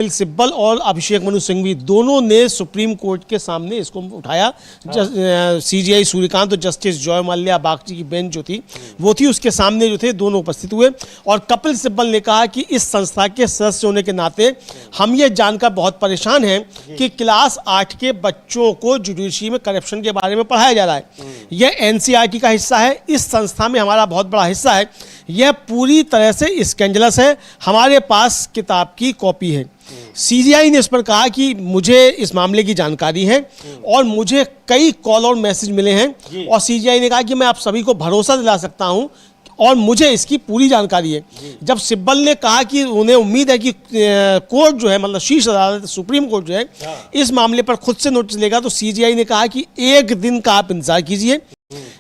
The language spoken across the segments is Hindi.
कपिल सिब्बल और अभिषेक मनु सिंघवी दोनों ने सुप्रीम कोर्ट के सामने इसको उठाया। सीजीआई सूर्यकांत और जस्टिस जॉय माल्या बागची की बेंच जो थी वो थी, उसके सामने जो थे दोनों उपस्थित हुए और कपिल सिब्बल ने कहा कि इस संस्था के सदस्य होने के नाते हम ये जानकर बहुत परेशान हैं कि क्लास 8 के बच्चों को जुडिशरी में करप्शन के बारे में पढ़ाया जा रहा है। यह एनसीईआरटी का हिस्सा है, इस संस्था में हमारा बहुत बड़ा हिस्सा है, यह पूरी तरह से स्कैंडलस है, हमारे पास किताब की कॉपी है। सीजीआई ने इस पर कहा कि मुझे इस मामले की जानकारी है और मुझे कई कॉल और मैसेज मिले हैं और सीजीआई ने कहा कि मैं आप सभी को भरोसा दिला सकता हूं और मुझे इसकी पूरी जानकारी है। जब सिब्बल ने कहा कि उन्हें उम्मीद है कि कोर्ट जो है, मतलब शीर्ष अदालत सुप्रीम कोर्ट जो है इस मामले पर खुद से नोटिस लेगा, तो सीजीआई ने कहा कि एक दिन का आप इंतजार कीजिए।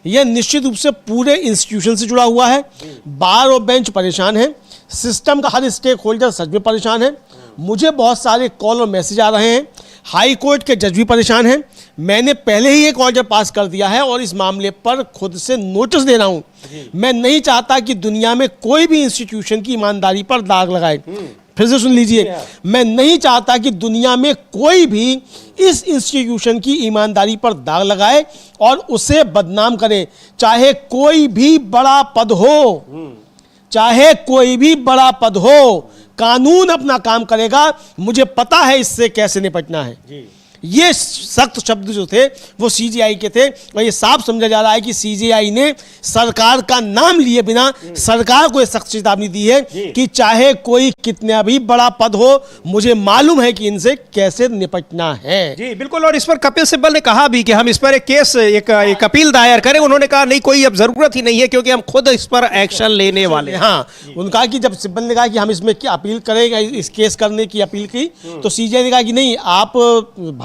यह निश्चित रूप से पूरे इंस्टीट्यूशन से जुड़ा हुआ है। बार और बेंच परेशान है, सिस्टम का हर स्टेक होल्डर सच में परेशान है। मुझे बहुत सारे कॉल और मैसेज आ रहे हैं, हाई कोर्ट के जज भी परेशान हैं। मैंने पहले ही एक ऑर्डर पास कर दिया है और इस मामले पर खुद से नोटिस दे रहा हूं। मैं नहीं चाहता कि दुनिया में कोई भी इंस्टीट्यूशन की ईमानदारी पर दाग लगाए। फिर से सुन लीजिए, मैं नहीं चाहता कि दुनिया में कोई भी इस इंस्टीट्यूशन की ईमानदारी पर दाग लगाए और उसे बदनाम करे, चाहे कोई भी बड़ा पद हो, चाहे कोई भी बड़ा पद हो। कानून अपना काम करेगा, मुझे पता है इससे कैसे निपटना है। ये सख्त शब्द जो थे वो सीजीआई के थे और ये साफ समझा जा रहा है कि सीजीआई ने सरकार का नाम लिए बिना सरकार को सख्त चेतावनी दी है कि चाहे कोई कितना भी बड़ा पद हो, मुझे मालूम है कि इनसे कैसे निपटना है। जी बिल्कुल। और इस पर कपिल सिब्बल ने कहा भी कि हम इस पर एक केस, एक अपील दायर करें। उन्होंने कहा नहीं, कोई अब जरूरत ही नहीं है क्योंकि हम खुद इस पर एक्शन लेने वाले। हाँ, उनका कि जब सिब्बल ने कहा कि हम इसमें क्या अपील करेंगे, इस केस करने की अपील की, तो सीजीआई ने कहा कि नहीं, आप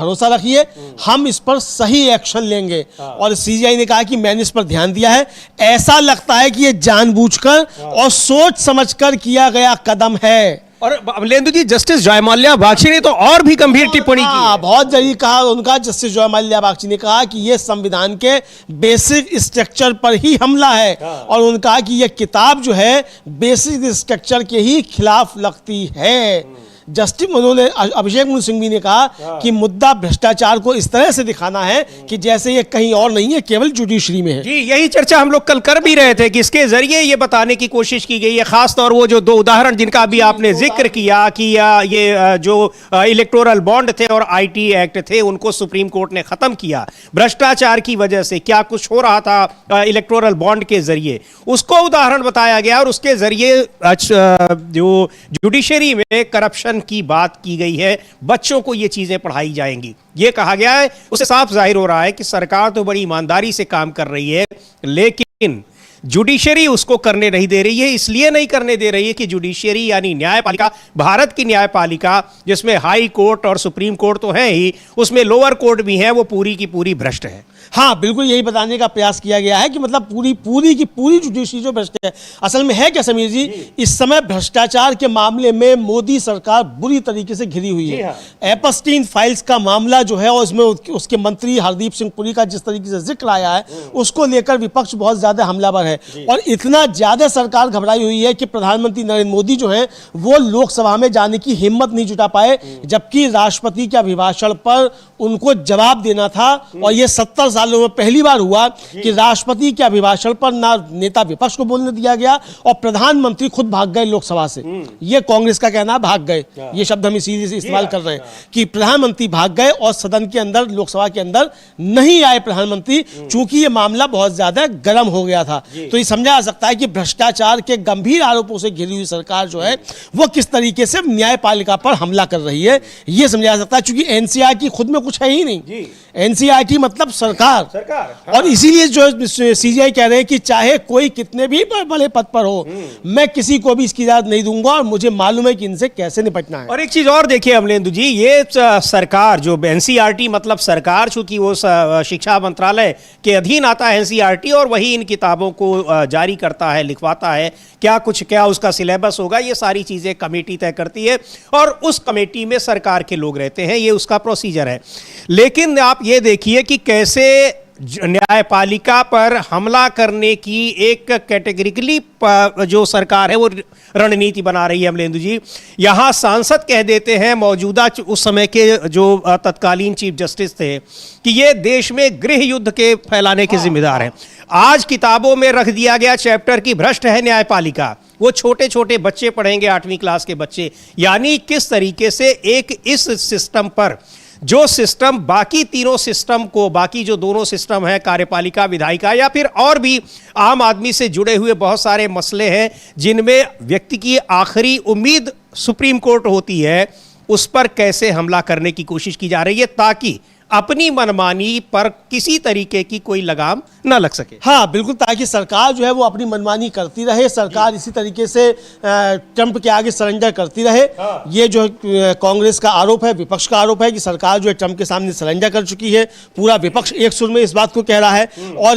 भरोसा रखिए, हम इस पर सही एक्शन लेंगे। और सीजीआई ने कहा कि मैंने इस पर ध्यान दिया है, ऐसा लगता है कि ये जानबूझकर और सोच समझकर किया गया कदम है। और अमलेंदु जी, जस्टिस जॉय माल्या बागची ने तो और भी गंभीर टिप्पणी की। बहुत जरूरी कहा उनका, जस्टिस जॉय माल्या बागची ने कहा कि यह संविधान के बेसिक स्ट्रक्चर पर ही हमला है और उन्होंने कहा कि यह किताब जो है बेसिक स्ट्रक्चर के ही खिलाफ लगती है। जस्टिस उन्होंने अभिषेक मनु सिंघवी ने कहा कि मुद्दा भ्रष्टाचार को इस तरह से दिखाना है कि जैसे ये कहीं और नहीं है, केवल जुडिशरी में है। जी, यही चर्चा हम लोग कल कर भी रहे थे कि इसके जरिए ये बताने की कोशिश की गई है, खासतौर वो जो दो उदाहरण जिनका अभी आपने जिक्र किया कि ये जो इलेक्टोरल बॉन्ड थे और आईटी एक्ट थे, उनको सुप्रीम कोर्ट ने खत्म किया भ्रष्टाचार की वजह से। क्या कुछ हो रहा था इलेक्टोरल बॉन्ड के जरिए, उसको उदाहरण बताया गया और उसके जरिए जो जुडिशरी में करप्शन की बात की गई है, बच्चों को ये चीजें पढ़ाई जाएंगी, ये कहा गया है। उससे साफ जाहिर हो रहा है कि सरकार तो बड़ी ईमानदारी से काम कर रही है, लेकिन जुडिशरी उसको करने नहीं दे रही है। इसलिए नहीं करने दे रही है कि जुडिशरी यानी न्यायपालिका, भारत की न्यायपालिका, जिसमें हाई कोर्ट और सुप्रीम कोर्ट तो है ही, उसमें लोअर कोर्ट भी है, वो पूरी की पूरी भ्रष्ट है। हाँ, बिल्कुल यही बताने का प्रयास किया गया है कि मतलब पूरी की पूरी जुडिशरी जो भ्रष्ट है। असल में है क्या समीर जी, इस समय भ्रष्टाचार के मामले में मोदी सरकार बुरी तरीके से घिरी हुई है। एपस्टीन फाइल्स का मामला जो है और उसमें उसके मंत्री हरदीप सिंह पुरी का जिस तरीके से जिक्र आया है, उसको लेकर विपक्ष बहुत ज्यादा हमलावर है और इतना ज्यादा सरकार घबराई हुई है कि प्रधानमंत्री नरेंद्र मोदी जो है वो लोकसभा में जाने की हिम्मत नहीं जुटा पाए, जबकि राष्ट्रपति के अभिभाषण पर उनको जवाब देना था। और ये 70 सालों में पहली बार हुआ कि राष्ट्रपति के अभिभाषण पर ना नेता विपक्ष को बोलने दिया गया और प्रधानमंत्री खुद भाग गए लोकसभा से। ये कांग्रेस का कहना, भाग गए, ये शब्द हम इसीलिए से इस्तेमाल कर रहे हैं कि प्रधानमंत्री भाग गए और सदन के अंदर, लोकसभा के अंदर नहीं आए प्रधानमंत्री, चूंकि ये मामला बहुत ज्यादा गर्म हो गया था। तो ये समझा जा सकता है कि भ्रष्टाचार के गंभीर आरोपों से घिरी हुई सरकार जो है वो किस तरीके से न्यायपालिका पर हमला कर रही है, ये समझा जा सकता है। चूंकि एनसीईआरटी खुद में कुछ है ही नहीं, एनसीईआरटी मतलब सरकार। हाँ। और इसीलिए जो सीजीआई कह रहे हैं कि चाहे कोई कितने भी बड़े पद पर हो, मैं किसी को भी इसकी इजाजत नहीं दूंगा और मुझे मालूम है कि इनसे कैसे निपटना है। और एक चीज और देखिए अमलेंदु जी, ये सरकार जो एनसीईआरटी मतलब सरकार, चूंकि वो शिक्षा मंत्रालय के अधीन आता है एनसीईआरटी, और वही इन किताबों को जारी करता है, लिखवाता है, क्या उसका सिलेबस होगा, ये सारी चीजें कमेटी तय करती है और उस कमेटी में सरकार के लोग रहते हैं, ये उसका प्रोसीजर है। लेकिन आप ये देखिए कि कैसे न्यायपालिका पर हमला करने की एक कैटेगरिकली जो सरकार है वो रणनीति बना रही है अमलेंदु जी। यहाँ सांसद कह देते हैं, मौजूदा उस समय के जो तत्कालीन चीफ जस्टिस थे, कि ये देश में गृह युद्ध के फैलाने के जिम्मेदार हैं। आज किताबों में रख दिया गया चैप्टर की भ्रष्ट है न्यायपालिका, वो छोटे छोटे बच्चे पढ़ेंगे, 8वीं क्लास के बच्चे। यानी किस तरीके से एक इस सिस्टम पर, जो सिस्टम बाकी तीनों सिस्टम को, बाकी जो दोनों सिस्टम है, कार्यपालिका, विधायिका, या फिर और भी आम आदमी से जुड़े हुए बहुत सारे मसले हैं जिनमें व्यक्ति की आखिरी उम्मीद सुप्रीम कोर्ट होती है, उस पर कैसे हमला करने की कोशिश की जा रही है ताकि अपनी मनमानी पर किसी तरीके की कोई लगाम न लग सके। हाँ बिल्कुल, ताकि सरकार जो है वो अपनी मनमानी करती रहे, सरकार इसी तरीके से ट्रंप के आगे सरेंडर करती रहे। ये जो कांग्रेस का आरोप है, विपक्ष का आरोप है कि सरकार जो है ट्रंप के सामने सरेंडर कर चुकी है। पूरा विपक्ष एक सुर में इस बात को कह रहा है और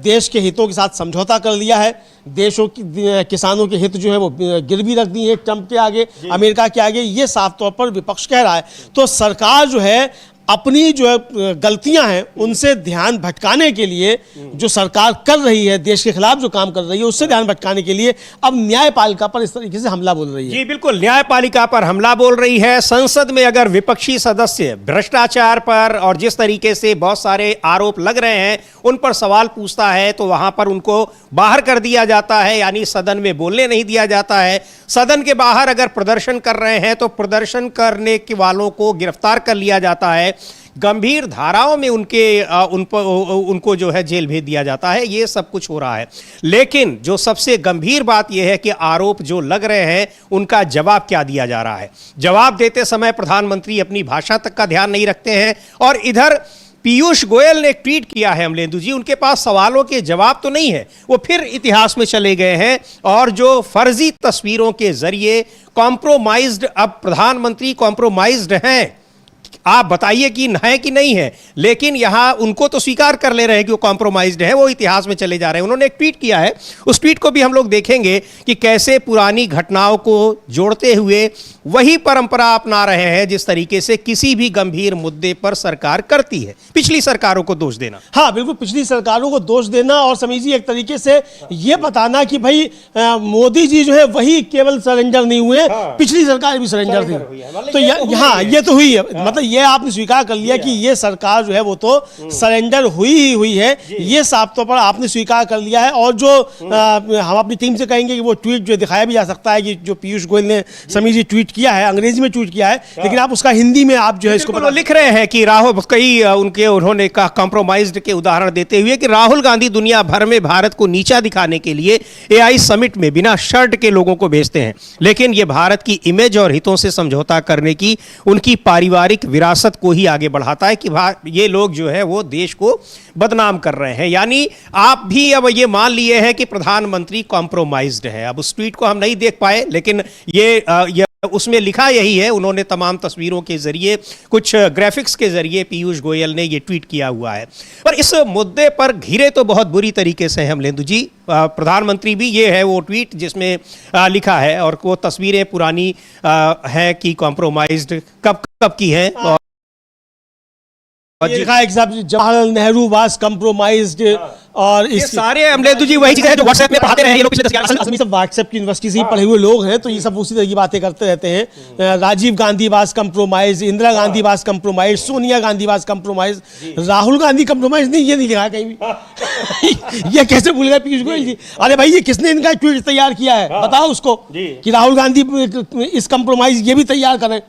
देश के हितों के साथ समझौता कर लिया है। देशों की किसानों के हित जो है वो गिरवी रख दी है ट्रंप के आगे, अमेरिका के आगे, ये साफ तौर पर विपक्ष कह रहा है। तो सरकार जो है अपनी जो है गलतियां हैं उनसे ध्यान भटकाने के लिए, जो सरकार कर रही है, देश के खिलाफ जो काम कर रही है उससे ध्यान भटकाने के लिए अब न्यायपालिका पर इस तरीके से हमला बोल रही है। जी बिल्कुल, न्यायपालिका पर हमला बोल रही है। संसद में अगर विपक्षी सदस्य भ्रष्टाचार पर और जिस तरीके से बहुत सारे आरोप लग रहे हैं उन पर सवाल पूछता है तो वहां पर उनको बाहर कर दिया जाता है, यानी सदन में बोलने नहीं दिया जाता है। सदन के बाहर अगर प्रदर्शन कर रहे हैं तो प्रदर्शन करने के वालों को गिरफ्तार कर लिया जाता है, गंभीर धाराओं में उनको जो है जेल भेज दिया जाता है। ये सब कुछ हो रहा है, लेकिन जो सबसे गंभीर बात यह है कि आरोप जो लग रहे हैं उनका जवाब क्या दिया जा रहा है। जवाब देते समय प्रधानमंत्री अपनी भाषा तक का ध्यान नहीं रखते हैं। और इधर पीयूष गोयल ने ट्वीट किया है अमलेंदु जी, उनके पास सवालों के जवाब तो नहीं है, वो फिर इतिहास में चले गए हैं और जो फर्जी तस्वीरों के जरिए कॉम्प्रोमाइज्ड, अब प्रधानमंत्री कॉम्प्रोमाइज्ड हैं, आप बताइए कि है कि नहीं है, लेकिन यहां उनको तो स्वीकार कर ले रहे हैं कि वो कॉम्प्रोमाइज्ड है, वो इतिहास में चले जा रहे हैं। उन्होंने एक ट्वीट किया है, उस ट्वीट को भी हम लोग देखेंगे कि कैसे पुरानी घटनाओं को जोड़ते हुए वही परंपरा अपना रहे हैं जिस तरीके से किसी भी गंभीर मुद्दे पर सरकार करती है, पिछली सरकारों को दोष देना। हाँ बिल्कुल, पिछली सरकारों को दोष देना और समझिए एक तरीके से ये बताना कि भाई मोदी जी जो है वही केवल सरेंडर नहीं हुए, पिछली सरकार भी सरेंडर थी। तो ये तो हुई है, मतलब ये आपने स्वीकार कर लिया कि ये सरकार जो है वो तो सरेंडर हुई ही हुई है, ये साफ तौर पर आपने स्वीकार कर लिया है। और जो हम अपनी टीम से कहेंगे कि वो ट्वीट जो दिखाया भी जा सकता है कि जो पीयूष गोयल ने समीर जी ट्वीट किया है, अंग्रेजी में ट्वीट किया है, लेकिन आप उसका हिंदी में आप जो है इसको लिख रहे हैं कि राहुल, कई उन्होंने कहा कॉम्प्रोमाइज्ड के उदाहरण देते हुए कि राहुल गांधी दुनिया भर में भारत को नीचा दिखाने के लिए AI समिट में बिना शर्ट के लोगों को भेजते हैं, लेकिन ये भारत की इमेज और हितों से समझौता करने की उनकी पारिवारिक विरासत को ही आगे बढ़ाता है कि ये लोग जो है वो देश को बदनाम कर रहे हैं। यानी आप भी अब ये मान लिए हैं कि प्रधानमंत्री कॉम्प्रोमाइज्ड है। अब उस ट्वीट को हम नहीं देख पाए, लेकिन ये उसमें लिखा यही है। उन्होंने तमाम तस्वीरों के जरिए, कुछ ग्राफिक्स के जरिए पीयूष गोयल ने ये ट्वीट किया हुआ है। पर इस मुद्दे पर घिरे तो बहुत बुरी तरीके से हैं अमलेंदु जी। प्रधानमंत्री भी ये है वो ट्वीट जिसमें लिखा है, और वो तस्वीरें पुरानी है कि कॉम्प्रोमाइज्ड कब की है। और लिखा है कि साहब जवाहरलाल नेहरू वाज कॉम्प्रोमाइज्ड, और ये सारे अमलेंदु जी वही चीजें हैं जो व्हाट्सएप में पढ़ाते रहे हैं ये लोग पिछले 10 सब व्हाट्सएप की यूनिवर्सिटी से ही पढ़े हुए लोग हैं, तो ये सब उसी तरह की बातें करते रहते हैं। Rajiv Gandhi was compromise, Indira Gandhi was compromise, Sonia Gandhi was compromise, Rahul Gandhi compromise नहीं, ये नहीं लिखा कहीं भी। ये कैसे भूल गए पीयूष गोयल जी? अरे भाई, ये किसने इनका ट्वीट तैयार किया है, बताओ उसको कि राहुल गांधी इस कॉम्प्रोमाइज ये भी तैयार करें,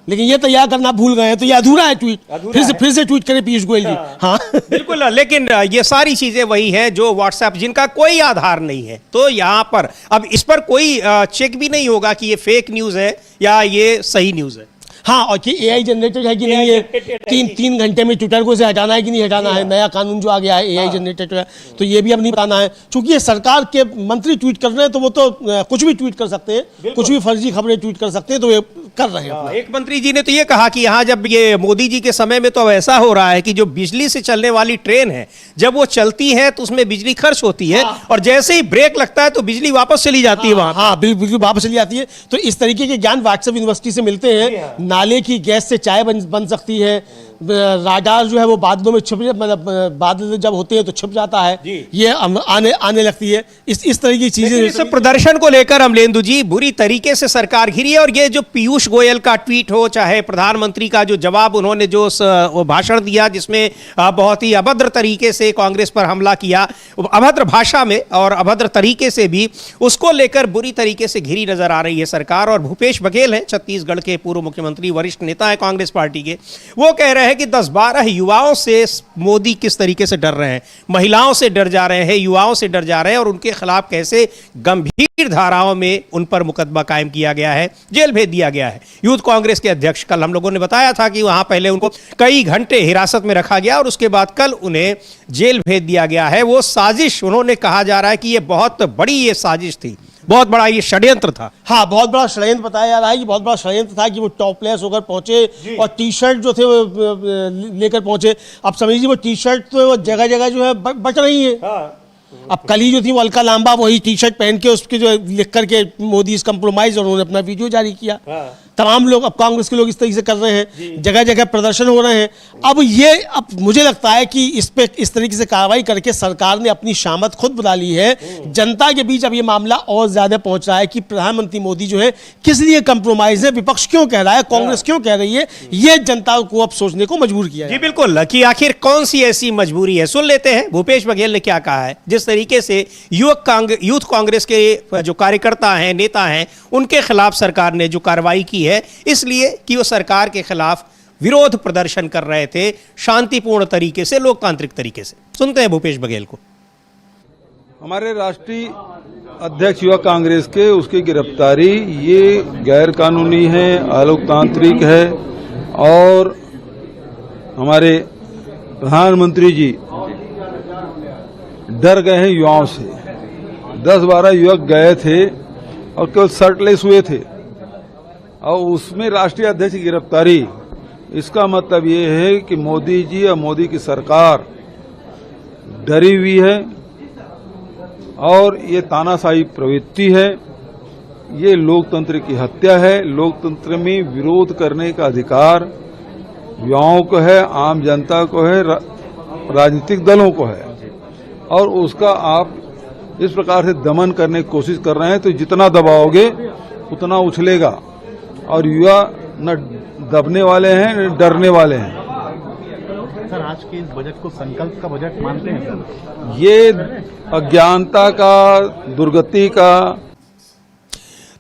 लेकिन ये तैयार करना भूल गए हैं, तो ये अधूरा है ट्वीट। फिर से ट्वीट करें पीयूष गोयल जी। हाँ बिल्कुल, लेकिन ये सारी चीजें वही है जो व्हाट्सएप, जिनका कोई आधार नहीं है। तो यहां पर अब इस पर कोई चेक भी नहीं होगा कि ये फेक न्यूज है या ये सही न्यूज है। हाँ, और कि AI जनरेटेड है कि नहीं है, तीन घंटे में ट्विटर को से हटाना है कि नहीं हटाना है। नया कानून जो आ गया है AI जनरेटेड है, तो ये भी अब नहीं बताना है। चूंकि ये सरकार के मंत्री ट्वीट कर रहे हैं तो वो तो कुछ भी ट्वीट कर सकते हैं, कुछ भी फर्जी खबरें ट्वीट कर सकते हैं, तो ये कर रहे हैं। एक मंत्री जी ने तो ये कहा कि यहाँ जब ये मोदी जी के समय में तो ऐसा हो रहा है कि जो बिजली से चलने वाली ट्रेन है, जब वो चलती है तो उसमें बिजली खर्च होती है, और जैसे ही ब्रेक लगता है तो बिजली वापस चली जाती है वहां। हाँ बिल्कुल, वापस चली जाती है। तो इस तरीके के ज्ञान व्हाट्सएप यूनिवर्सिटी से मिलते हैं। नाले की गैस से चाय बन सकती है, राडार जो है वो बादलों में छिप, मतलब बादल जब होते हैं तो छिप जाता है, ये आने लगती है, इस तरह की चीजें। इस प्रदर्शन को लेकर अमलेंदु जी बुरी तरीके से सरकार घिरी है, और ये जो पीयूष गोयल का ट्वीट हो, चाहे प्रधानमंत्री का जो जवाब उन्होंने जो वो भाषण दिया जिसमें बहुत ही अभद्र तरीके से कांग्रेस पर हमला किया, अभद्र भाषा में और अभद्र तरीके से भी, उसको लेकर बुरी तरीके से घिरी नजर आ रही है सरकार। और भूपेश बघेल हैं, छत्तीसगढ़ के पूर्व मुख्यमंत्री, वरिष्ठ नेता है कांग्रेस पार्टी के, वो कह रहे हैं कि 10-12 युवाओं से मोदी किस तरीके से डर रहे हैं, महिलाओं से डर जा रहे हैं, युवाओं से डर जा रहे हैं, और उनके खिलाफ कैसे गंभीर धाराओं में उन पर मुकदमा कायम किया गया है, जेल भेज दिया गया है। यूथ कांग्रेस के अध्यक्ष, कल हम लोगों ने बताया था कि वहां पहले उनको कई घंटे हिरासत में रखा गया और उसके बाद कल उन्हें जेल भेज दिया गया है। वो साजिश, उन्होंने कहा जा रहा है कि ये बहुत बड़ी ये साजिश थी, बहुत बड़ा ये षड्यंत्र था। हाँ, बहुत बड़ा षड्यंत्र बताया जा रहा है कि बहुत बड़ा षड्यंत्र था कि वो टॉपलेस होकर पहुंचे और टी शर्ट जो थे वो लेकर पहुंचे। अब समझिए वो टी शर्ट तो वो जगह जगह जो है बच रही है। अब कली जो थी वो अलका लांबा वही टी शर्ट पहन के उसके जो लिख करके मोदी इज कंप्रोमाइज, और उन्होंने अपना वीडियो जारी किया। तमाम लोग, अब कांग्रेस के लोग इस तरीके से कर रहे हैं, जगह जगह प्रदर्शन हो रहे हैं। अब मुझे लगता है कि इस पे इस तरीके से कार्रवाई करके सरकार ने अपनी शामत खुद बुला ली है। जनता के बीच अब ये मामला और ज्यादा पहुंच रहा है कि प्रधानमंत्री मोदी जो है किस लिए कंप्रोमाइज है, विपक्ष क्यों कह रहा है, कांग्रेस क्यों कह रही है, ये जनता को अब सोचने को मजबूर किया जी बिल्कुल, कि आखिर कौन सी ऐसी मजबूरी है। सुन लेते हैं भूपेश बघेल ने क्या कहा है। जिस तरीके से यूथ कांग्रेस के जो कार्यकर्ता हैं, नेता हैं, उनके खिलाफ सरकार ने जो कार्रवाई की है, इसलिए कि वो सरकार के खिलाफ विरोध प्रदर्शन कर रहे थे शांतिपूर्ण तरीके से, लोकतांत्रिक तरीके से। सुनते हैं भूपेश बघेल को। हमारे राष्ट्रीय अध्यक्ष युवा कांग्रेस के, उसकी गिरफ्तारी ये गैर कानूनी है, अलोकतांत्रिक है, और हमारे प्रधानमंत्री जी डर गए हैं युवाओं से। 10-12 युवक गए थे और केवल शर्टलेस हुए थे, और उसमें राष्ट्रीय अध्यक्ष की गिरफ्तारी, इसका मतलब ये है कि मोदी जी और मोदी की सरकार डरी हुई है, और ये तानाशाही प्रवृत्ति है, ये लोकतंत्र की हत्या है। लोकतंत्र में विरोध करने का अधिकार युवाओं को है, आम जनता को है, राजनीतिक दलों को है, और उसका आप इस प्रकार से दमन करने की कोशिश कर रहे हैं। तो जितना दबाओगे उतना उछलेगा, और युवा न दबने वाले हैं न डरने वाले हैं। सर, आज के इस बजट को संकल्प का बजट मानते हैं सर? ये अज्ञानता का, दुर्गति का।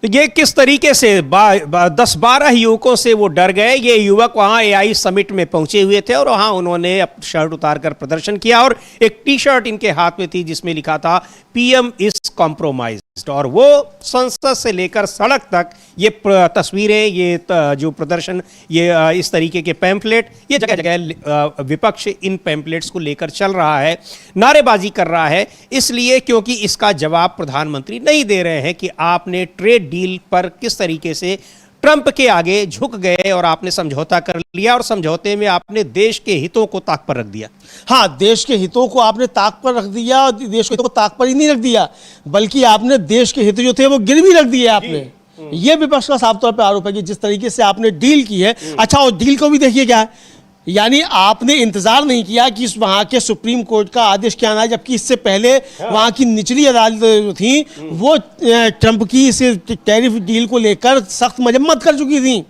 ये किस तरीके से 10-12 युवकों से वो डर गए। ये युवक वहां एआई समिट में पहुंचे हुए थे और वहां उन्होंने शर्ट उतारकर प्रदर्शन किया, और एक टी शर्ट इनके हाथ में थी जिसमें लिखा था पीएम इज कॉम्प्रोमाइज्ड, और वो संसद से लेकर सड़क तक ये तस्वीरें, ये जो प्रदर्शन, ये इस तरीके के पैम्फलेट, ये जगह जगह विपक्ष इन पैम्फलेट्स को लेकर चल रहा है, नारेबाजी कर रहा है, इसलिए क्योंकि इसका जवाब प्रधानमंत्री नहीं दे रहे हैं कि आपने ट्रेड डील पर किस तरीके से ट्रंप के आगे झुक गए और आपने समझौता कर लिया, और समझौते में आपने देश के हितों को ताक पर रख दिया। हाँ, देश के हितों को आपने ताक पर रख दिया, और देश के हितों को ताक पर ही नहीं रख दिया, बल्कि आपने देश के हित जो थे वो गिरवी रख दिए आपने। ये विपक्ष का साफ तौर पर आरोप है कि जिस तरीके से आपने डील की है। अच्छा, और डील को भी देखिए क्या है, यानी आपने इंतजार नहीं किया कि वहां के सुप्रीम कोर्ट का आदेश क्या आना है, जबकि इससे पहले वहां की निचली अदालत थी वो ट्रंप की इस टैरिफ डील को लेकर सख्त मजम्मत कर चुकी थी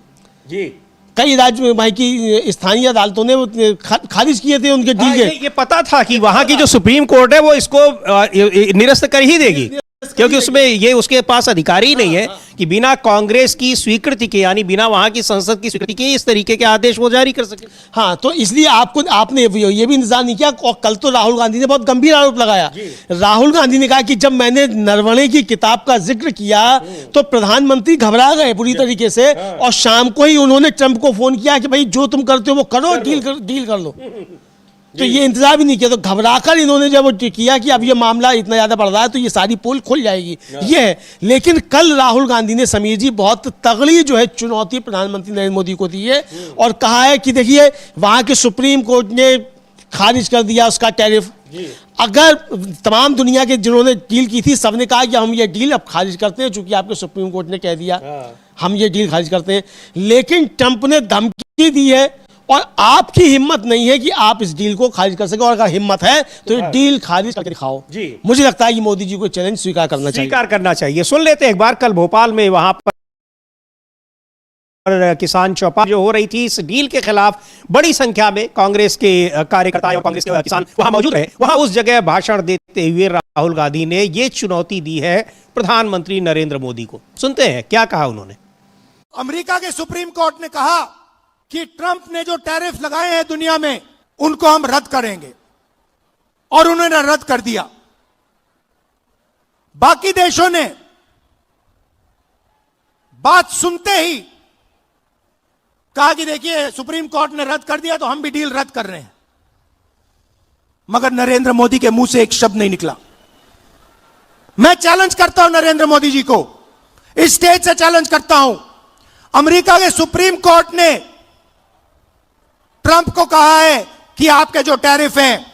जी। कई राज्य वहां की स्थानीय अदालतों ने खारिज किए थे उनके डील के। ये पता था कि वहां की जो सुप्रीम कोर्ट है वो इसको निरस्त कर ही देगी, क्योंकि उसमें ये उसके पास अधिकार ही नहीं है कि बिना कांग्रेस की स्वीकृति के, यानी बिना वहां की संसद की स्वीकृति के, इस तरीके के आदेश वो जारी कर सके। हाँ, तो इसलिए आपने ये भी इंतजार नहीं किया। और कल तो राहुल गांधी ने बहुत गंभीर आरोप लगाया। राहुल गांधी ने कहा कि जब मैंने नरवणे की किताब का जिक्र किया तो प्रधानमंत्री घबरा गए पूरी तरीके से, और शाम को ही उन्होंने ट्रंप को फोन किया कि भाई जो तुम करते हो वो करो, डील कर लो। तो ये इंतजार भी नहीं किया, तो घबराकर इन्होंने जब किया कि अब ये मामला इतना ज्यादा बढ़ रहा है तो ये सारी पोल खुल जाएगी, ये है। लेकिन कल राहुल गांधी ने, समीर जी, बहुत तगड़ी जो है चुनौती प्रधानमंत्री नरेंद्र मोदी को दी है, और कहा है कि देखिए वहां के सुप्रीम कोर्ट ने खारिज कर दिया उसका टैरिफ। अगर तमाम दुनिया के जिन्होंने डील की थी सबने कहा कि हम ये डील अब खारिज करते हैं, चूंकि आपके सुप्रीम कोर्ट ने कह दिया हम ये डील खारिज करते हैं, लेकिन ट्रंप ने धमकी दी है और आपकी हिम्मत नहीं है कि आप इस डील को खारिज कर सके, और अगर हिम्मत है तो ये डील खारिज करके दिखाओ। जी। मुझे लगता है कि मोदी जी को चैलेंज स्वीकार करना चाहिए। स्वीकार करना चाहिए। सुन लेते हैं एक बार, कल भोपाल में वहां पर किसान चौपाल जो हो रही थी, इस डील के खिलाफ बड़ी संख्या में कांग्रेस के कार्यकर्ता और कांग्रेस के किसान वहां मौजूद रहे। वहां उस जगह भाषण देते हुए राहुल गांधी ने यह चुनौती दी है प्रधानमंत्री नरेंद्र मोदी को। सुनते हैं क्या कहा उन्होंने। अमेरिका के सुप्रीम कोर्ट ने कहा कि ट्रंप ने जो टैरिफ लगाए हैं दुनिया में, उनको हम रद्द करेंगे, और उन्होंने रद्द कर दिया। बाकी देशों ने बात सुनते ही कहा कि देखिए सुप्रीम कोर्ट ने रद्द कर दिया तो हम भी डील रद्द कर रहे हैं, मगर नरेंद्र मोदी के मुंह से एक शब्द नहीं निकला। मैं चैलेंज करता हूं नरेंद्र मोदी जी को, इस स्टेज से चैलेंज करता हूं। अमेरिका के सुप्रीम कोर्ट ने ट्रंप को कहा है कि आपके जो टैरिफ हैं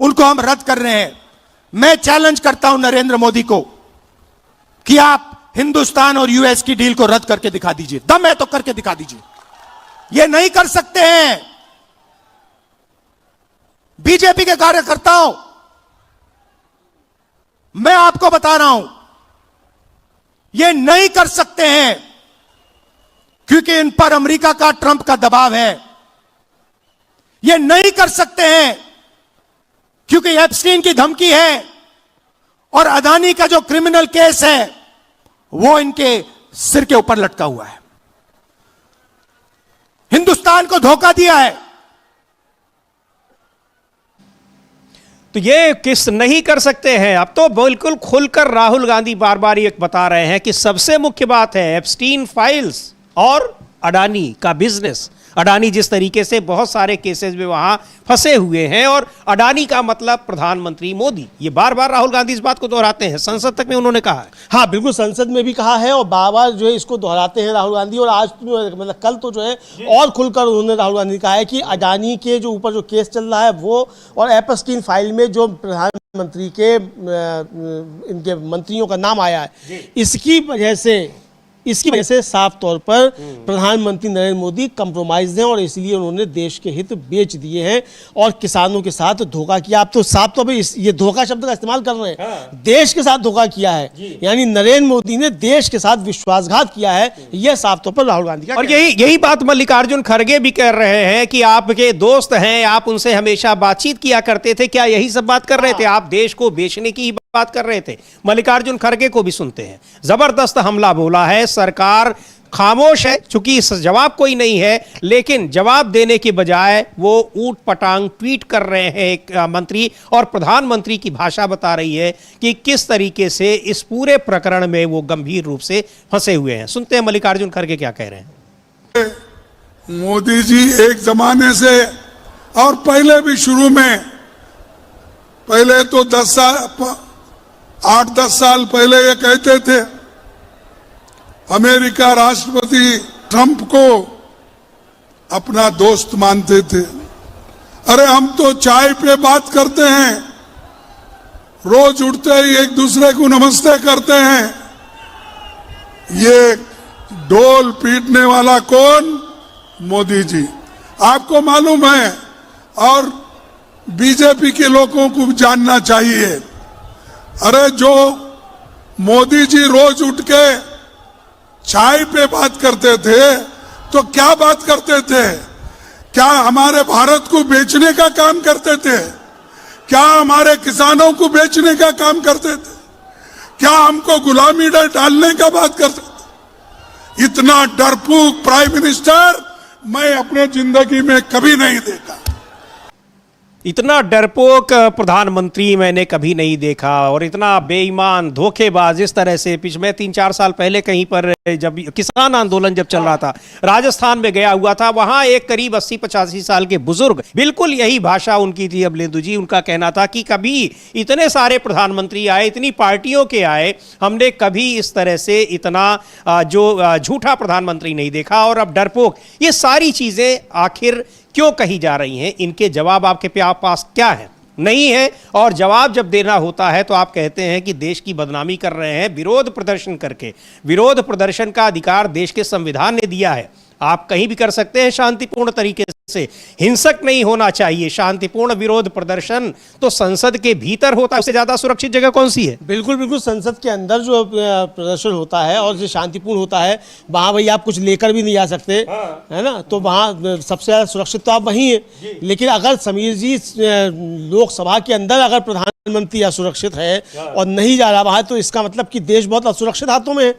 उनको हम रद्द कर रहे हैं। मैं चैलेंज करता हूं नरेंद्र मोदी को कि आप हिंदुस्तान और यूएस की डील को रद्द करके दिखा दीजिए। दम है तो करके दिखा दीजिए। ये नहीं कर सकते हैं। बीजेपी के कार्यकर्ताओं, मैं आपको बता रहा हूं, ये नहीं कर सकते हैं, क्योंकि इन पर अमेरिका का, ट्रंप का दबाव है। ये नहीं कर सकते हैं क्योंकि एप्स्टीन की धमकी है, और अदानी का जो क्रिमिनल केस है वो इनके सिर के ऊपर लटका हुआ है। हिंदुस्तान को धोखा दिया है। तो ये किस नहीं कर सकते हैं। अब तो बिल्कुल खुलकर राहुल गांधी बार बार ये बता रहे हैं कि सबसे मुख्य बात है एप्स्टीन फाइल्स और अडानी का बिजनेस। अडानी जिस तरीके से बहुत सारे केसेस में वहां फंसे हुए हैं, और अडानी का मतलब प्रधानमंत्री मोदी। ये बार बार राहुल गांधी इस बात को दोहराते हैं, संसद तक में उन्होंने कहा है। हाँ बिल्कुल, संसद में भी कहा है और बार बार जो है इसको दोहराते हैं राहुल गांधी। और आज मतलब कल तो जो है और खुलकर उन्होंने राहुल गांधी कहा है कि अडानी के जो ऊपर जो केस चल रहा है वो, और एप्स्टीन फाइल में जो प्रधानमंत्री के इनके मंत्रियों का नाम आया है, इसकी वजह से साफ तौर पर प्रधानमंत्री नरेंद्र मोदी कंप्रोमाइज हैं, और इसलिए उन्होंने देश के हित बेच दिए हैं और किसानों के साथ धोखा किया। आप तो साफ तौर पर ये धोखा शब्द का इस्तेमाल कर रहे हैं। हाँ। देश के साथ धोखा किया है, यानी नरेंद्र मोदी ने देश के साथ विश्वासघात किया है। यह साफ तौर पर राहुल गांधी का, और यही बात मल्लिकार्जुन खड़गे भी कह रहे हैं कि आपके दोस्त हैं, आप उनसे हमेशा बातचीत किया करते थे, क्या यही सब बात कर रहे थे? आप देश को बेचने की बात कर रहे थे। मल्लिकार्जुन खड़गे को भी सुनते हैं। जबरदस्त हमला बोला है, सरकार खामोश है, चूंकि जवाब कोई नहीं है, लेकिन जवाब देने के बजाय वो ऊट पटांग ट्वीट कर रहे हैं एक मंत्री, और प्रधानमंत्री की भाषा बता रही है कि किस तरीके से इस पूरे प्रकरण में वो गंभीर रूप से फंसे हुए हैं। सुनते हैं मल्लिकार्जुन खड़गे क्या कह रहे हैं। मोदी जी एक जमाने से, और पहले भी शुरू में, पहले तो 8-10 साल पहले ये कहते थे, अमेरिका राष्ट्रपति ट्रंप को अपना दोस्त मानते थे। अरे हम तो चाय पे बात करते हैं, रोज उठते ही एक दूसरे को नमस्ते करते हैं। ये ढोल पीटने वाला कौन? मोदी जी। आपको मालूम है, और बीजेपी के लोगों को जानना चाहिए, अरे जो मोदी जी रोज उठ के चाय पे बात करते थे, तो क्या बात करते थे? क्या हमारे भारत को बेचने का काम करते थे? क्या हमारे किसानों को बेचने का काम करते थे? क्या हमको गुलामी डालने का बात करते थे? इतना डरपोक प्राइम मिनिस्टर मैं अपने जिंदगी में कभी नहीं देखा। इतना डरपोक प्रधानमंत्री मैंने कभी नहीं देखा, और इतना बेईमान धोखेबाज। इस तरह से मैं 3-4 साल पहले कहीं पर, जब किसान आंदोलन जब चल रहा था, राजस्थान में गया हुआ था, वहां एक करीब 80-85 साल के बुजुर्ग, बिल्कुल यही भाषा उनकी थी अमलेंदु जी। उनका कहना था कि कभी इतने सारे प्रधानमंत्री आए, इतनी पार्टियों के आए, हमने कभी इस तरह से इतना जो झूठा प्रधानमंत्री नहीं देखा। और अब डरपोक, ये सारी चीजें आखिर क्यों कही जा रही हैं? इनके जवाब आपके पास क्या है? नहीं है। और जवाब जब देना होता है तो आप कहते हैं कि देश की बदनामी कर रहे हैं विरोध प्रदर्शन करके। विरोध प्रदर्शन का अधिकार देश के संविधान ने दिया है, आप कहीं भी कर सकते हैं शांतिपूर्ण तरीके से। से हिंसक नहीं होना चाहिए, शांतिपूर्ण विरोध प्रदर्शन तो संसद के भीतर होता है, उससे ज्यादा सुरक्षित जगह कौन सी है? बिल्कुल बिल्कुल, संसद के अंदर जो प्रदर्शन होता है और जो शांतिपूर्ण होता है, वहाँ भाई आप कुछ लेकर भी नहीं जा सकते, है ना, तो वहाँ सबसे ज़्यादा सुरक्षित तो आप वहीं है। लेकिन अगर समीर जी लोकसभा के अंदर अगर प्रधानमंत्री असुरक्षित है और नहीं जा रहा वहाँ, तो इसका मतलब कि देश बहुत असुरक्षित हाथों में है।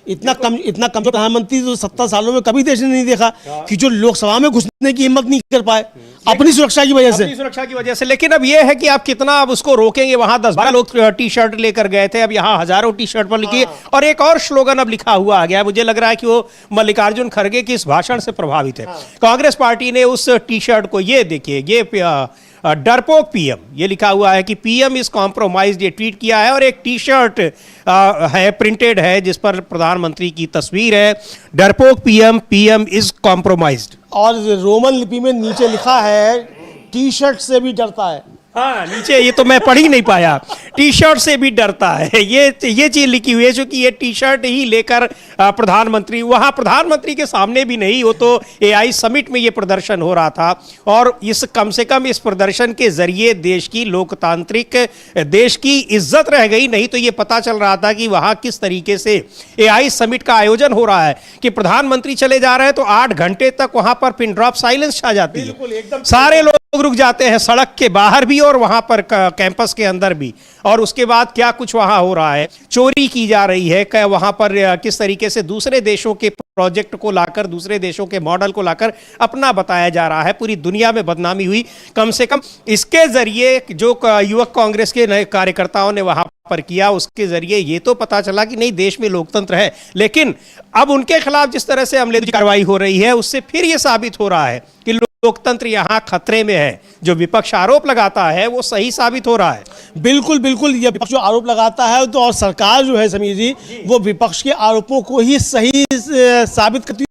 इतना कम प्रधानमंत्री तो 70 सालों में कभी देश ने नहीं देखा कि जो लोकसभा में घुसने की हिम्मत नहीं कर पाए अपनी सुरक्षा की वजह से। अपनी सुरक्षा की वजह से। लेकिन अब यह है कि आप कितना अब उसको रोकेंगे? वहां 10-12 लोग टी शर्ट लेकर गए थे, अब यहाँ हजारों टी शर्ट पर लिखी और एक और स्लोगन अब लिखा हुआ आ गया है। मुझे लग रहा है कि वो मल्लिकार्जुन खड़गे के इस भाषण से प्रभावित है। कांग्रेस पार्टी ने उस टी शर्ट को, ये देखिए, ये डरपोक पीएम, ये लिखा हुआ है कि पीएम इज कॉम्प्रोमाइज्ड, ये ट्वीट किया है। और एक टी शर्ट है, प्रिंटेड है, जिस पर प्रधानमंत्री की तस्वीर है, डरपोक पीएम, पीएम इज कॉम्प्रोमाइज्ड। और रोमन लिपि में नीचे लिखा है टी शर्ट से भी डरता है। हाँ, नीचे ये तो मैं पढ़ ही नहीं पाया, टी शर्ट से भी डरता है, ये चीज लिखी हुई है। क्योंकि ये टी शर्ट ही लेकर प्रधानमंत्री, वहां प्रधानमंत्री के सामने भी नहीं, वो तो एआई समिट में ये प्रदर्शन हो रहा था। और इस कम से कम इस प्रदर्शन के जरिए देश की लोकतांत्रिक, देश की इज्जत रह गई। नहीं तो ये पता चल रहा था कि वहां किस तरीके से एआई समिट का आयोजन हो रहा है कि प्रधानमंत्री चले जा रहे हैं तो 8 घंटे तक वहां पर पिन ड्रॉप साइलेंस छा जाती है, सारे लोग रुक जाते हैं, सड़क के बाहर भी और वहां पर कैंपस के अंदर भी। और उसके बाद क्या कुछ वहां हो रहा है, चोरी की जा रही है, क्या वहां पर किस तरीके से दूसरे देशों के प्रोजेक्ट को लाकर, दूसरे देशों के मॉडल को लाकर अपना बताया जा रहा है, पूरी दुनिया में बदनामी हुई। कम से कम इसके जरिए जो युवक कांग्रेस के नए कार्यकर्ताओं ने वहां पर किया, उसके जरिए ये तो पता चला कि नहीं, देश में लोकतंत्र है। लेकिन अब उनके खिलाफ जिस तरह से अमले की कार्रवाई हो रही है, उससे फिर यह साबित हो रहा है कि लोकतंत्र यहां खतरे में है। जो विपक्ष आरोप लगाता है वो सही साबित हो रहा है। बिल्कुल बिल्कुल, ये विपक्ष जो आरोप लगाता है तो, और सरकार जो है समीर जी, वो विपक्ष के आरोपों को ही सही साबित करती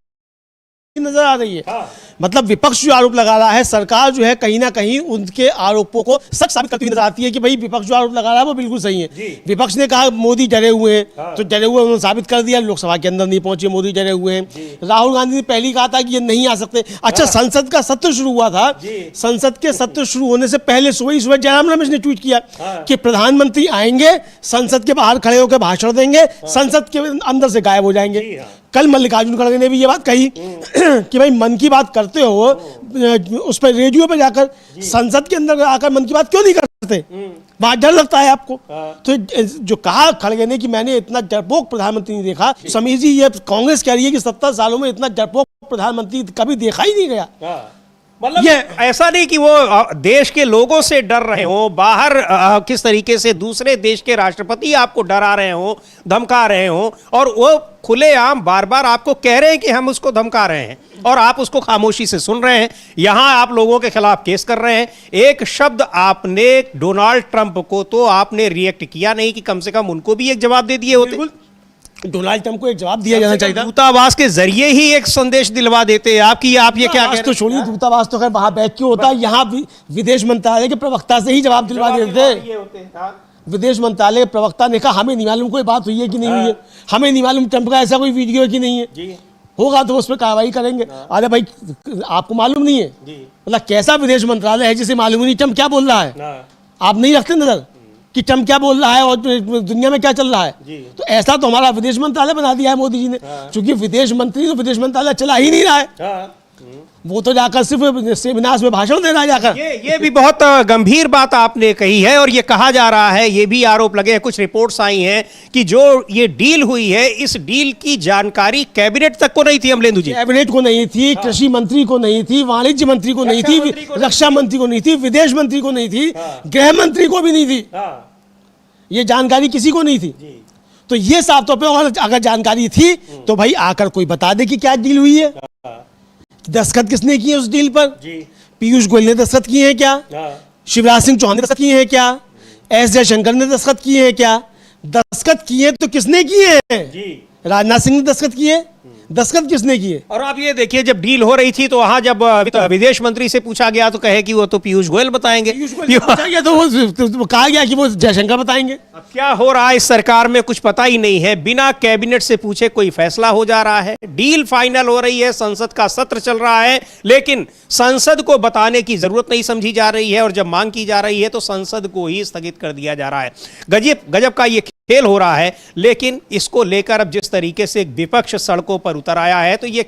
नजर आ रही है। मतलब विपक्ष जो आरोप लगा रहा है, सरकार जो है कहीं ना कहीं उनके आरोपों को सच साबित करती नजर आती है कि भाई विपक्ष जो आरोप लगा रहा है वो बिल्कुल सही है। विपक्ष ने कहा मोदी डरे हुए हैं, तो डरे हुए उन्होंने साबित कर दिया, लोकसभा के अंदर नहीं पहुंचे, मोदी डरे हुए हैं। राहुल गांधी ने पहले कहा था कि ये नहीं आ सकते। अच्छा, संसद का सत्र शुरू हुआ था, संसद के सत्र शुरू होने से पहले सुबह जयराम रमेश ने ट्वीट किया कि प्रधानमंत्री आएंगे, संसद के बाहर खड़े होकर भाषण देंगे, संसद के अंदर से गायब हो जाएंगे। कल मल्लिकार्जुन खड़गे ने भी ये बात कही कि भाई मन की बात करते हो, उस पर रेडियो पे जाकर, संसद के अंदर आकर मन की बात क्यों नहीं करते? वहां डर लगता है आपको। तो जो कहा खड़गे ने कि मैंने इतना डरपोक प्रधानमंत्री नहीं देखा, समीर जी ये कांग्रेस कह रही है कि 70 सालों में इतना डरपोक प्रधानमंत्री कभी देखा ही नहीं गया। मतलब ये ऐसा नहीं कि वो देश के लोगों से डर रहे हो, बाहर किस तरीके से दूसरे देश के राष्ट्रपति आपको डरा रहे हो, धमका रहे हो, और वो खुलेआम बार बार आपको कह रहे हैं कि हम उसको धमका रहे हैं और आप उसको खामोशी से सुन रहे हैं। यहां आप लोगों के खिलाफ केस कर रहे हैं। एक शब्द आपने डोनाल्ड ट्रंप को तो आपने रिएक्ट किया नहीं कि कम से कम उनको भी एक जवाब दे दिए होते। डोनाल्ड ट्रंप को एक जवाब दिया जाना चाहिए था। दूतावास के जरिए ही एक संदेश दिलवा देते आप ये क्या कह रहे? तो छोड़िए, दूतावास तो खैर वहां बैठ के होता है, यहाँ विदेश मंत्रालय के प्रवक्ता से ही जवाब दिलवा देते। विदेश मंत्रालय के प्रवक्ता ने कहा हमें नहीं मालूम कोई बात हुई है कि नहीं हुई है, हमें नहीं मालूम ट्रंप का ऐसा कोई वीडियो है कि नहीं है, होगा तो उस पर कार्रवाई करेंगे। अरे भाई आपको मालूम नहीं है, मतलब कैसा विदेश मंत्रालय है जिसे मालूम नहीं ट्रंप क्या बोल रहा है? आप नहीं रखते नजर कि ट्रंप क्या बोल रहा है और दुनिया में क्या चल रहा है? तो ऐसा तो हमारा विदेश मंत्रालय बना दिया है मोदी जी ने, क्योंकि विदेश मंत्री तो विदेश मंत्रालय चला ही नहीं रहा है, वो तो जाकर सिर्फ सेमिनार्स में भाषण दे रहा है जाकर। ये भी बहुत गंभीर बात आपने कही है। और ये कहा जा रहा है, ये भी आरोप लगे हैं, कुछ रिपोर्ट्स आई हैं कि जो ये डील हुई है, इस डील की जानकारी कैबिनेट तक को नहीं थी। अमलेंदु जी, कैबिनेट को नहीं थी, कृषि मंत्री को नहीं थी, वाणिज्य मंत्री को नहीं थी, रक्षा मंत्री को नहीं थी, विदेश मंत्री को नहीं थी, गृह मंत्री को भी नहीं थी, ये जानकारी किसी को नहीं थी। तो ये साफ तौर पे अगर जानकारी थी तो भाई आकर कोई बता दे कि क्या डील हुई है, दस्तखत किसने किए उस डील पर? पीयूष गोयल ने दस्तखत किए हैं क्या? शिवराज सिंह चौहान ने दस्तखत किए हैं क्या? एस जयशंकर ने दस्तखत किए हैं क्या? दस्तखत किए तो किसने किए हैं? राजनाथ सिंह ने दस्तखत किए, दस्तखत किसने किए? और आप ये देखिए, जब डील हो रही थी तो वहां जब विदेश मंत्री से पूछा गया तो कहे कि वो तो पीयूष गोयल बताएंगे। पूछा गया तो वो कहा गया कि वो जयशंकर बताएंगे। अब क्या हो रहा है इस सरकार में कुछ पता ही नहीं है, बिना कैबिनेट से पूछे कोई फैसला हो जा रहा है, डील फाइनल हो रही है, संसद का सत्र चल रहा है, लेकिन संसद को बताने की जरूरत नहीं समझी जा रही है, और जब मांग की जा रही है तो संसद को ही स्थगित कर दिया जा रहा है। गजब का ये खेल हो रहा है। लेकिन इसको लेकर अब जिस तरीके से विपक्ष सड़कों पर उतर आया है तो ये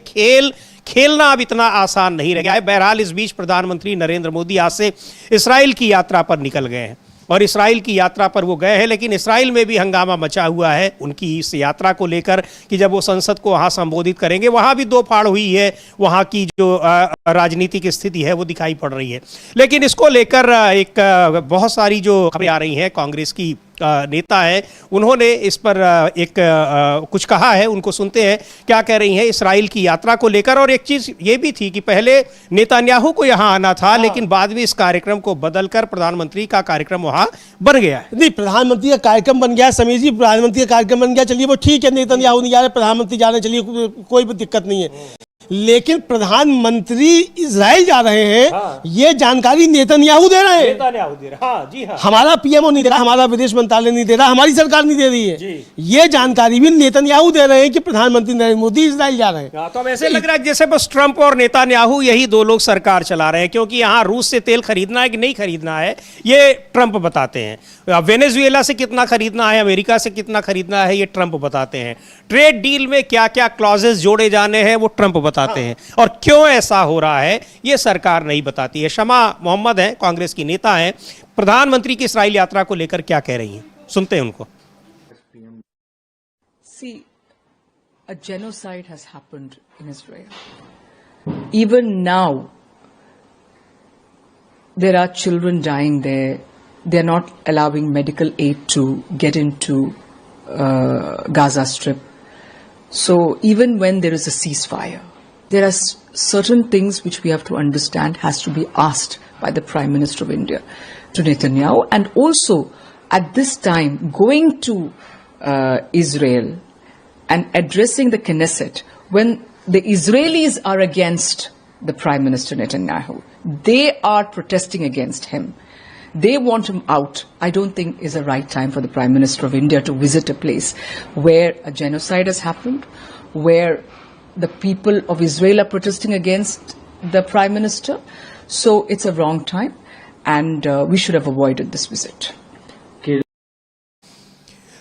खेलना अब इतना आसान नहीं रह गया है। बहरहाल इस बीच प्रधानमंत्री नरेंद्र मोदी आज से इस्राइल की यात्रा पर निकल गए हैं, और इस्राइल की यात्रा पर वो गए हैं, लेकिन इस्राइल में भी हंगामा मचा हुआ है उनकी इस यात्रा को लेकर कि जब वो संसद को वहां संबोधित करेंगे, वहां भी दो फाड़ हुई है, वहां की जो राजनीतिक स्थिति है वो दिखाई पड़ रही है। लेकिन इसको लेकर एक बहुत सारी जो खबरें आ रही हैं, कांग्रेस की नेता है उन्होंने इस पर एक कुछ कहा है, उनको सुनते हैं क्या कह रही हैं इस्राइल की यात्रा को लेकर। और एक चीज ये भी थी कि पहले नेतन्याहू को यहां आना था, लेकिन बाद में इस कार्यक्रम को बदलकर प्रधानमंत्री का कार्यक्रम वहां बन गया है। नहीं, प्रधानमंत्री का कार्यक्रम बन गया है समीर जी, प्रधानमंत्री का कार्यक्रम बन गया, चलिए वो ठीक है, नेतन्याहू नहीं जा रहे, प्रधानमंत्री जा रहे हैं, चलिए कोई भी दिक्कत नहीं है। लेकिन प्रधानमंत्री इजराइल जा रहे हैं, हाँ। ये जानकारी नेतन्याहू दे रहे हैं, हाँ, जी हाँ। हमारा पीएमओ नहीं दे रहा, हमारा विदेश मंत्रालय नहीं दे रहा, हमारी सरकार नहीं दे रही है, ये जानकारी भी नेतन्याहू दे रहे हैं कि प्रधानमंत्री नरेंद्र मोदी इजराइल जा रहे हैं। तो अब ऐसे लग रहा है जैसे बस ट्रंप और नेतन्याहू यही दो लोग सरकार चला रहे हैं, क्योंकि यहाँ रूस से तेल खरीदना है कि नहीं खरीदना है ये ट्रंप बताते हैं, वेनेजुएला से कितना खरीदना है, अमेरिका से कितना खरीदना है ये ट्रंप बताते हैं, ट्रेड डील में क्या क्या क्लॉजेस जोड़े जाने हैं वो ट्रंप बताते हैं, और क्यों ऐसा हो रहा है ये सरकार नहीं बताती है। शमा मोहम्मद हैं, कांग्रेस की नेता हैं, प्रधानमंत्री की इस्राइल यात्रा को लेकर क्या कह रही हैं, सुनते हैं उनको। See, a genocide has happened in Israel. Even now, there are children dying there. They're not allowing medical aid to get into Gaza Strip. So even when there is a ceasefire, there are certain things which we have to understand has to be asked by the Prime Minister of India to Netanyahu, and also at this time going to Israel and addressing the Knesset when the Israelis are against the Prime Minister Netanyahu. They are protesting against him. They want him out. I don't think is the right time for the Prime Minister of India to visit a place where a genocide has happened, where the people of Israel are protesting against the Prime Minister. So it's a wrong time, and we should have avoided this visit.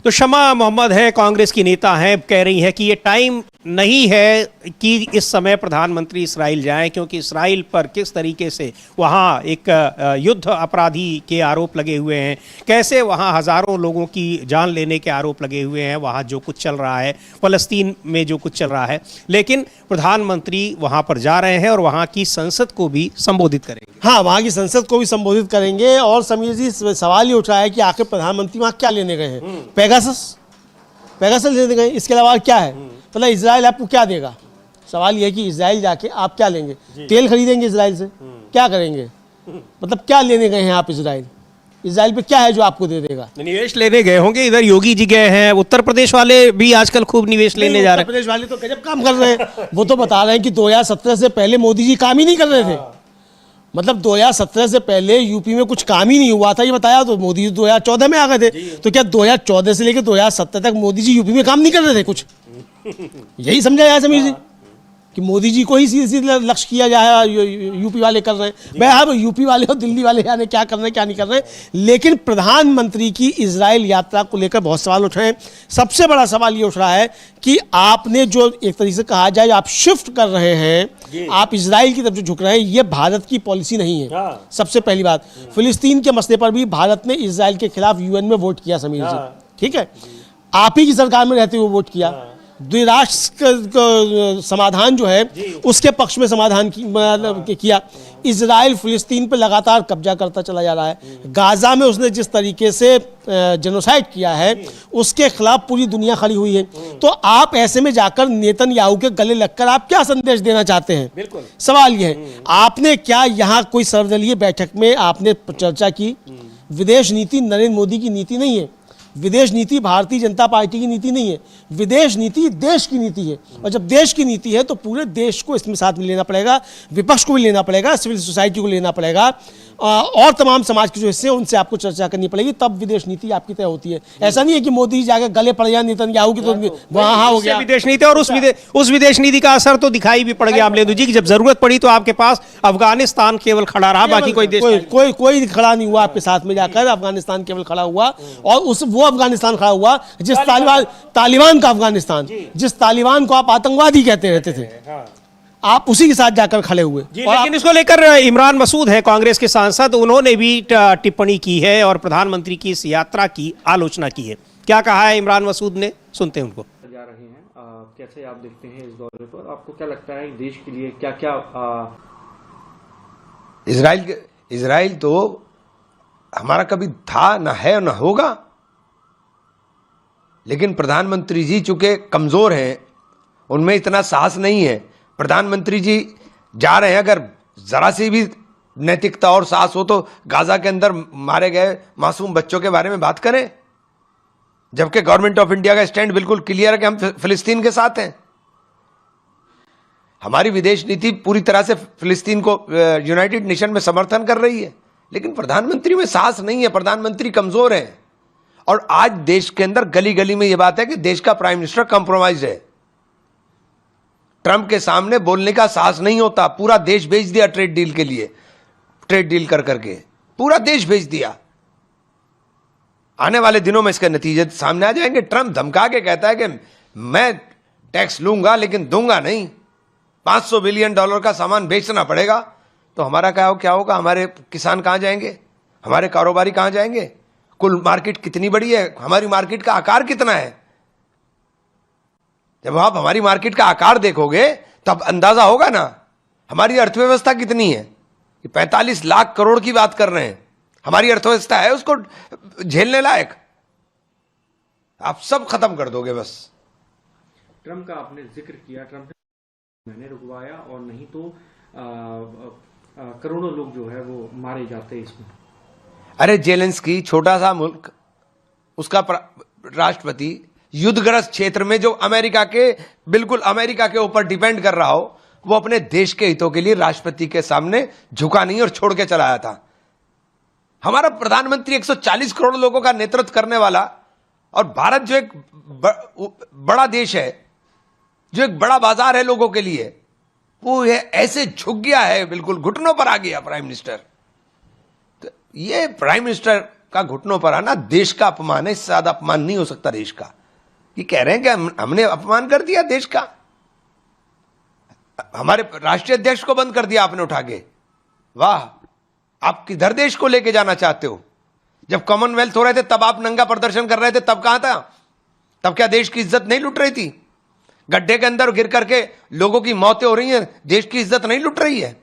तो शमा मोहम्मद है, कांग्रेस की नेता हैं, कह रही हैं कि ये टाइम नहीं है कि इस समय प्रधानमंत्री इस्राइल जाएं, क्योंकि इस्राइल पर किस तरीके से वहाँ एक युद्ध अपराधी के आरोप लगे हुए हैं, कैसे वहाँ हज़ारों लोगों की जान लेने के आरोप लगे हुए हैं, वहाँ जो कुछ चल रहा है, फ़लस्तीन में जो कुछ चल रहा है। लेकिन प्रधानमंत्री वहाँ पर जा रहे हैं और वहाँ की संसद को भी संबोधित करेंगे। हाँ, वहाँ की संसद को भी संबोधित करेंगे। और समीर जी, सवाल ये उठ रहा है कि आखिर प्रधानमंत्री वहाँ क्या लेने गए हैं? पेगासस लेने गए, इसके अलावा क्या है? मतलब इजराइल आपको क्या देगा? सवाल यह है कि इजराइल जाके आप क्या लेंगे? तेल खरीदेंगे इजराइल से? क्या करेंगे? मतलब क्या लेने गए हैं आप इजराइल? इजराइल पे क्या है जो आपको दे देगा? निवेश लेने गए होंगे। इधर योगी जी गए हैं, उत्तर प्रदेश वाले भी आजकल खूब निवेश लेने जा रहे हैं। उत्तर प्रदेश वाले तो गजब काम कर रहे हैं। वो तो बता रहे हैं कि 2017 से पहले मोदी जी काम ही नहीं कर रहे थे। मतलब 2017 से पहले यूपी में कुछ काम ही नहीं हुआ था, ये बताया। तो मोदी जी 2014 में आ गए थे, तो क्या 2014 से लेकर 2017 तक मोदी जी यूपी में काम नहीं कर रहे थे कुछ? यही समझा जाए समीर जी कि मोदी जी को ही सीधे लक्ष्य किया जाए, यूपी वाले कर रहे हैं। भाई अब यूपी वाले और दिल्ली वाले जाने क्या कर रहे हैं क्या नहीं कर रहे हैं। लेकिन प्रधानमंत्री की इजराइल यात्रा को लेकर बहुत सवाल उठ रहे हैं। सबसे बड़ा सवाल ये उठ रहा है कि आपने जो एक तरीके से कहा जाए आप शिफ्ट कर रहे हैं, आप इजराइल की तरफ जो झुक रहे हैं, ये भारत की पॉलिसी नहीं है। सबसे पहली बात, फिलिस्तीन के मसले पर भी भारत ने इजराइल के खिलाफ यूएन में वोट किया समीर जी, ठीक है? आप ही की सरकार में रहते हुए वोट किया। द्विराष्ट्र समाधान जो है उसके पक्ष में समाधान किया। इजराइल फिलिस्तीन पर लगातार कब्जा करता चला जा रहा है। गाजा में उसने जिस तरीके से जेनोसाइड किया है उसके खिलाफ पूरी दुनिया खड़ी हुई है। तो आप ऐसे में जाकर नेतन्याहू के गले लगकर आप क्या संदेश देना चाहते हैं? बिल्कुल सवाल यह है, आपने क्या यहाँ कोई सर्वदलीय बैठक में आपने चर्चा की? विदेश नीति नरेंद्र मोदी की नीति नहीं है। विदेश नीति भारतीय जनता पार्टी की नीति नहीं है, विदेश नीति देश की नीति है। और जब देश की नीति है तो पूरे देश को इसमें साथ में लेना पड़ेगा, विपक्ष को भी लेना पड़ेगा, सिविल सोसाइटी को लेना पड़ेगा, और तमाम समाज के जो हिस्से हैं उनसे आपको चर्चा करनी पड़ेगी, तब विदेश नीति आपकी तय होती है। ऐसा नहीं है कि मोदी जी जाकर गले पड़ जाए नेतन्याहू की तो वहाँ हो गया विदेश नीति। और उस विदेश नीति का असर तो दिखाई भी पड़ गया अमलेंदु जी की जब जरूरत पड़ी तो आपके पास अफगानिस्तान केवल खड़ा रहा, बाकी कोई देश कोई खड़ा नहीं हुआ आपके साथ में जाकर, अफगानिस्तान केवल खड़ा हुआ। और वो अफगानिस्तान खड़ा हुआ जिस तालिबान का अफगानिस्तान, जिस तालिबान को आप आतंकवादी कहते रहते थे, आप उसी के साथ जाकर खड़े हुए। लेकिन इसको लेकर इमरान मसूद है कांग्रेस के सांसद, उन्होंने भी टिप्पणी की है और प्रधानमंत्री की इस यात्रा की आलोचना की है। क्या कहा है इमरान मसूद ने, सुनते हैं उनको। जा रहे हैं कैसे आप देखते हैं इस दौरे पर, आपको क्या लगता है देश के लिए क्या क्या इजराइल तो हमारा कभी था ना है ना होगा, लेकिन प्रधानमंत्री जी चूंकि कमजोर हैं, उनमें इतना साहस नहीं है। प्रधानमंत्री जी जा रहे हैं, अगर जरा सी भी नैतिकता और साहस हो तो गाजा के अंदर मारे गए मासूम बच्चों के बारे में बात करें, जबकि गवर्नमेंट ऑफ इंडिया का स्टैंड बिल्कुल क्लियर है कि हम फिलिस्तीन के साथ हैं। हमारी विदेश नीति पूरी तरह से फिलिस्तीन को यूनाइटेड नेशन में समर्थन कर रही है, लेकिन प्रधानमंत्री में साहस नहीं है, प्रधानमंत्री कमजोर है। और आज देश के अंदर गली गली में यह बात है कि देश का प्राइम मिनिस्टर कॉम्प्रोमाइज है, ट्रंप के सामने बोलने का साहस नहीं होता। पूरा देश भेज दिया ट्रेड डील के लिए, ट्रेड डील कर करके पूरा देश भेज दिया। आने वाले दिनों में इसके नतीजे सामने आ जाएंगे। ट्रंप धमका के कहता है कि मैं टैक्स लूंगा लेकिन दूंगा नहीं, $500 बिलियन का सामान बेचना पड़ेगा। तो हमारा क्या होगा, हमारे किसान कहां जाएंगे, हमारे कारोबारी कहां जाएंगे? कुल मार्केट कितनी बड़ी है, हमारी मार्केट का आकार कितना है? जब आप हमारी मार्केट का आकार देखोगे तब अंदाजा होगा ना हमारी अर्थव्यवस्था कितनी है। 45 लाख करोड़ की बात कर रहे हैं, हमारी अर्थव्यवस्था है उसको झेलने लायक? आप सब खत्म कर दोगे बस। ट्रंप का आपने जिक्र किया, ट्रंप ने मैंने रुकवाया और नहीं तो करोड़ों लोग जो है वो मारे जाते इसमें। अरे जेलेंस्की छोटा सा मुल्क, उसका राष्ट्रपति युद्धग्रस्त क्षेत्र में जो अमेरिका के ऊपर डिपेंड कर रहा हो, वो अपने देश के हितों के लिए राष्ट्रपति के सामने झुका नहीं और छोड़ के चला आया था। हमारा प्रधानमंत्री 140 करोड़ लोगों का नेतृत्व करने वाला, और भारत जो एक बड़ा देश है, जो एक बड़ा बाजार है लोगों के लिए, वो ये ऐसे झुक गया है, बिल्कुल घुटनों पर आ गया प्राइम मिनिस्टर। तो ये प्राइम मिनिस्टर का घुटनों पर आना देश का अपमान है, इससे ज्यादा अपमान नहीं हो सकता देश का। ये कह रहे हैं कि हमने अपमान कर दिया देश का, हमारे राष्ट्रीय अध्यक्ष को बंद कर दिया आपने उठा के। वाह, आप किधर देश को लेके जाना चाहते हो? जब कॉमनवेल्थ हो रहे थे तब आप नंगा प्रदर्शन कर रहे थे, तब कहां था? तब क्या देश की इज्जत नहीं लुट रही थी? गड्ढे के अंदर गिर करके लोगों की मौतें हो रही हैं, देश की इज्जत नहीं लुट रही है?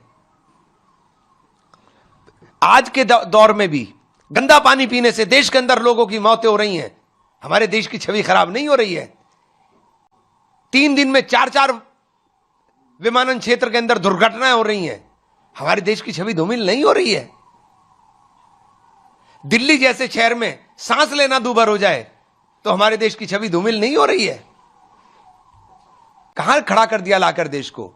आज के दौर में भी गंदा पानी पीने से देश के अंदर लोगों की मौतें हो रही हैं, हमारे देश की छवि खराब नहीं हो रही है? 3 दिन में 4 विमानन क्षेत्र के अंदर दुर्घटनाएं हो रही हैं, हमारे देश की छवि धूमिल नहीं हो रही है? दिल्ली जैसे शहर में सांस लेना दूभर हो जाए तो हमारे देश की छवि धूमिल नहीं हो रही है? कहां खड़ा कर दिया लाकर देश को?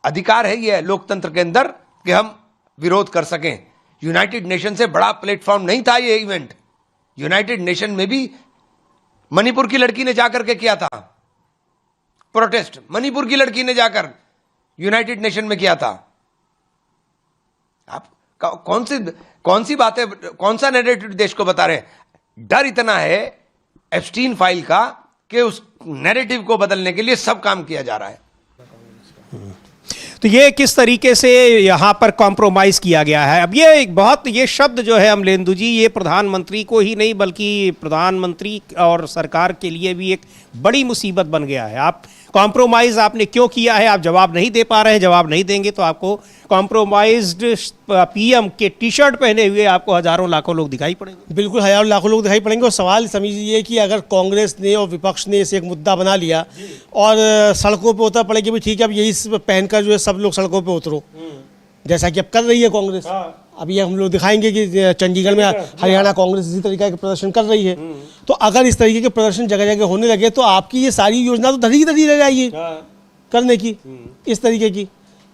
अधिकार है यह लोकतंत्र के अंदर कि हम विरोध कर सकें। यूनाइटेड नेशन से बड़ा प्लेटफॉर्म नहीं था यह इवेंट। यूनाइटेड नेशन में भी मणिपुर की लड़की ने जाकर के किया था प्रोटेस्ट, मणिपुर की लड़की ने जाकर यूनाइटेड नेशन में किया था। आप कौन सी बातें, कौन सा नैरेटिव देश को बता रहे हैं? डर इतना है एप्स्टीन फाइल का कि उस नैरेटिव को बदलने के लिए सब काम किया जा रहा है। तो ये किस तरीके से यहाँ पर कॉम्प्रोमाइज किया गया है? अब ये एक बहुत, ये शब्द जो है अमलेंदु जी, ये प्रधानमंत्री को ही नहीं बल्कि प्रधानमंत्री और सरकार के लिए भी एक बड़ी मुसीबत बन गया है। आप कॉम्प्रोमाइज आपने क्यों किया है? आप जवाब नहीं दे पा रहे हैं, जवाब नहीं देंगे तो आपको कॉम्प्रोमाइज्ड पीएम के टी शर्ट पहने हुए आपको हजारों लाखों लोग दिखाई पड़ेंगे। बिल्कुल हजारों लाखों लोग दिखाई पड़ेंगे। और सवाल समझिए कि अगर कांग्रेस ने और विपक्ष ने इसे एक मुद्दा बना लिया और सड़कों पे उतर पड़ेगी, भी ठीक है अब यही पहनकर जो है सब लोग सड़कों पे उतरो, जैसा कि अब कर रही है कांग्रेस। अभी हम लोग दिखाएंगे कि चंडीगढ़ में हरियाणा कांग्रेस इसी तरीके के प्रदर्शन कर रही है। तो अगर इस तरीके के प्रदर्शन जगह जगह होने लगे तो आपकी ये सारी योजना तो धरी रह जाएगी करने की इस तरीके की।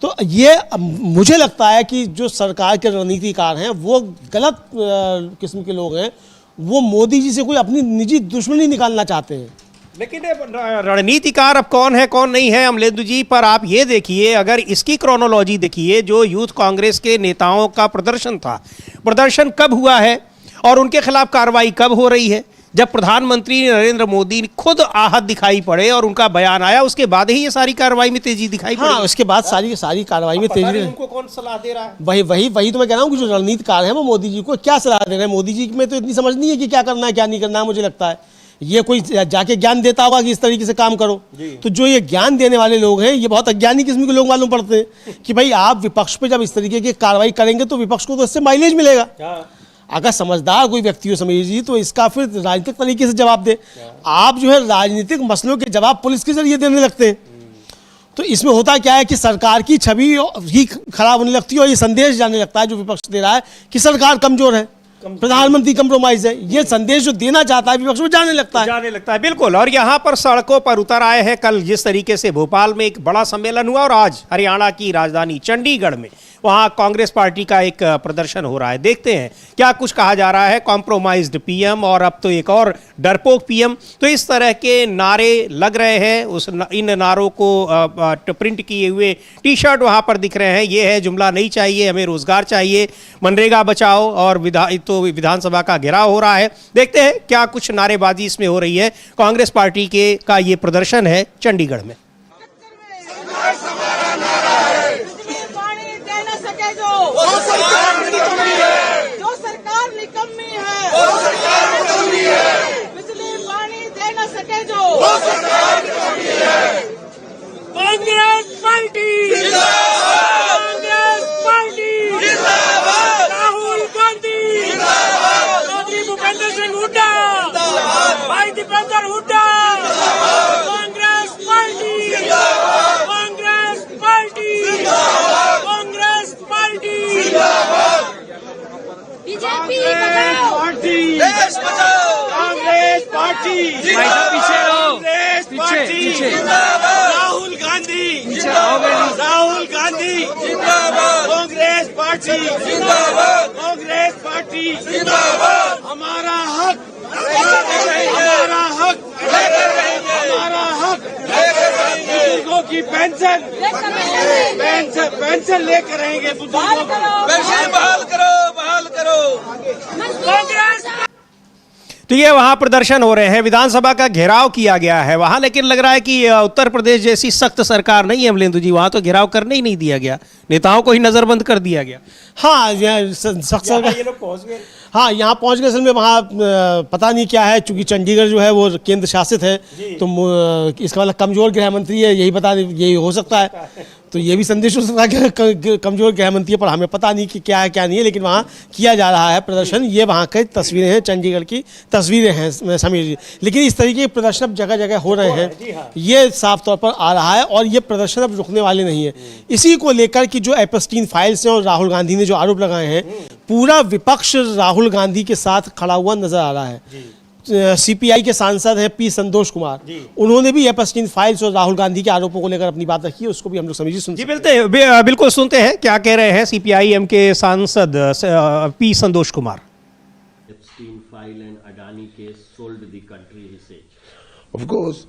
तो ये मुझे लगता है कि जो सरकार के रणनीतिकार हैं वो गलत किस्म के लोग हैं, वो मोदी जी से कोई अपनी निजी दुश्मनी निकालना चाहते हैं। लेकिन रणनीतिकार अब कौन है कौन नहीं है अमलेंदु जी, पर आप ये देखिए, अगर इसकी क्रोनोलॉजी देखिए, जो यूथ कांग्रेस के नेताओं का प्रदर्शन था, प्रदर्शन कब हुआ है और उनके खिलाफ कार्रवाई कब हो रही है? जब प्रधानमंत्री नरेंद्र मोदी खुद आहत दिखाई पड़े और उनका बयान आया, उसके बाद ही ये सारी कार्रवाई में तेजी दिखाई पड़ी। हाँ, उसके बाद सारी कार्रवाई में तेजी। उनको कौन सलाह दे रहा है? वही तो मैं कह रहा हूँ कि जो रणनीतिकार है वो मोदी जी को क्या सलाह दे रहे हैं। मोदी जी में तो इतनी समझ नहीं है कि क्या करना है क्या नहीं करना है। मुझे लगता है ये कोई जाके ज्ञान देता होगा कि इस तरीके से काम करो। तो जो ये ज्ञान देने वाले लोग हैं ये बहुत अज्ञानी किस्म के लोग मालूम पड़ते हैं कि भाई आप विपक्ष पे जब इस तरीके की कार्रवाई करेंगे तो विपक्ष को तो इससे माइलेज मिलेगा। अगर समझदार कोई व्यक्ति हो समीर जी तो इसका फिर राजनीतिक तरीके से जवाब दे। आप जो है राजनीतिक मसलों के जवाब पुलिस के जरिए देने लगते हैं। तो इसमें होता क्या है कि सरकार की छवि ही खराब होने लगती है और ये संदेश जाने लगता है जो विपक्ष दे रहा है कि सरकार कमजोर है, प्रधानमंत्री कंप्रोमाइज है। ये संदेश जो देना चाहता है विपक्ष में जाने लगता है। बिल्कुल। और यहाँ पर सड़कों पर उतर आए हैं। कल जिस तरीके से भोपाल में एक बड़ा सम्मेलन हुआ और आज हरियाणा की राजधानी चंडीगढ़ में वहाँ कांग्रेस पार्टी का एक प्रदर्शन हो रहा है। देखते हैं क्या कुछ कहा जा रहा है। कॉम्प्रोमाइज्ड पीएम और अब तो एक और डरपोक पीएम, तो इस तरह के नारे लग रहे हैं। इन नारों को प्रिंट किए हुए टी शर्ट वहाँ पर दिख रहे हैं। ये है जुमला नहीं चाहिए हमें रोजगार चाहिए, मनरेगा बचाओ, और विधानसभा का घेराव हो रहा है। देखते हैं क्या कुछ नारेबाजी इसमें हो रही है। कांग्रेस पार्टी का ये प्रदर्शन है चंडीगढ़ में। जो सरकार निकम्मी है, वो सरकार निकम्मी है। बिजली पानी दे न सके जो, वो सरकार निकम्मी है। कांग्रेस पार्टी जिंदाबाद, कांग्रेस पार्टी जिंदाबाद, राहुल गांधी जिंदाबाद, चौधरी भूपेंद्र सिंह हुड्डा जिंदाबाद, भाई दीपेंद्र हुड्डा जिंदाबाद, कांग्रेस पार्टी जिंदाबाद, कांग्रेस पार्टी जिंदाबाद, कांग्रेस पार्टी जिंदाबाद, बीजेपी पार्टी देश बचाओ, कांग्रेस पार्टी जिंदाबाद, कांग्रेस पार्टी जिंदाबाद, राहुल गांधी जिंदाबाद, राहुल गांधी जिंदाबाद, कांग्रेस पार्टी जिंदाबाद, कांग्रेस पार्टी जिंदाबाद। हमारा हक हमारा हक हमारा हक, बुजुर्गों की पेंशन लेकर रहेंगे। बुजुर्गों पेंशन बहाल करो कांग्रेस। तो ये वहां प्रदर्शन हो रहे हैं, विधानसभा का घेराव किया गया है वहां। लेकिन लग रहा है कि उत्तर प्रदेश जैसी सख्त सरकार नहीं है अमलेंदु जी, वहां तो घेराव करने ही नहीं दिया गया, नेताओं को ही नजरबंद कर दिया गया। हाँ, सख्त सरकार। ये लोग पहुंच गए। हाँ, यहाँ पहुंच गए। असल में वहाँ पता नहीं क्या है, चूंकि चंडीगढ़ जो है वो केंद्र शासित है तो इसका मतलब कमजोर गृह मंत्री है, यही हो सकता है। तो ये भी संदेश हो सकता है कि कमजोर गृह मंत्री है, पर हमें पता नहीं कि क्या है क्या नहीं है। लेकिन वहाँ किया जा रहा है प्रदर्शन। ये वहाँ की तस्वीरें हैं, चंडीगढ़ की तस्वीरें हैं समीर जी। लेकिन इस तरीके के प्रदर्शन अब जगह जगह हो रहे हैं, ये साफ तौर पर आ रहा है और ये प्रदर्शन अब रुकने वाले नहीं है। इसी को लेकर कि जो एपस्टीन फाइल्स हैं और राहुल गांधी ने जो आरोप लगाए हैं, पूरा विपक्ष राहुल गांधी के साथ खड़ा हुआ नजर आ रहा है। सीपीआई के सांसद हैं पी संतोष कुमार, उन्होंने भी एपस्टीन फाइल्स और राहुल गांधी के आरोपों को लेकर अपनी बात रखी है। उसको भी हम लोग समझिए बिल्कुल सुनते हैं क्या कह रहे हैं सीपीआईएम के सांसद P Santosh Kumar. Epstein file and Adani case sold the country, he said. Of course,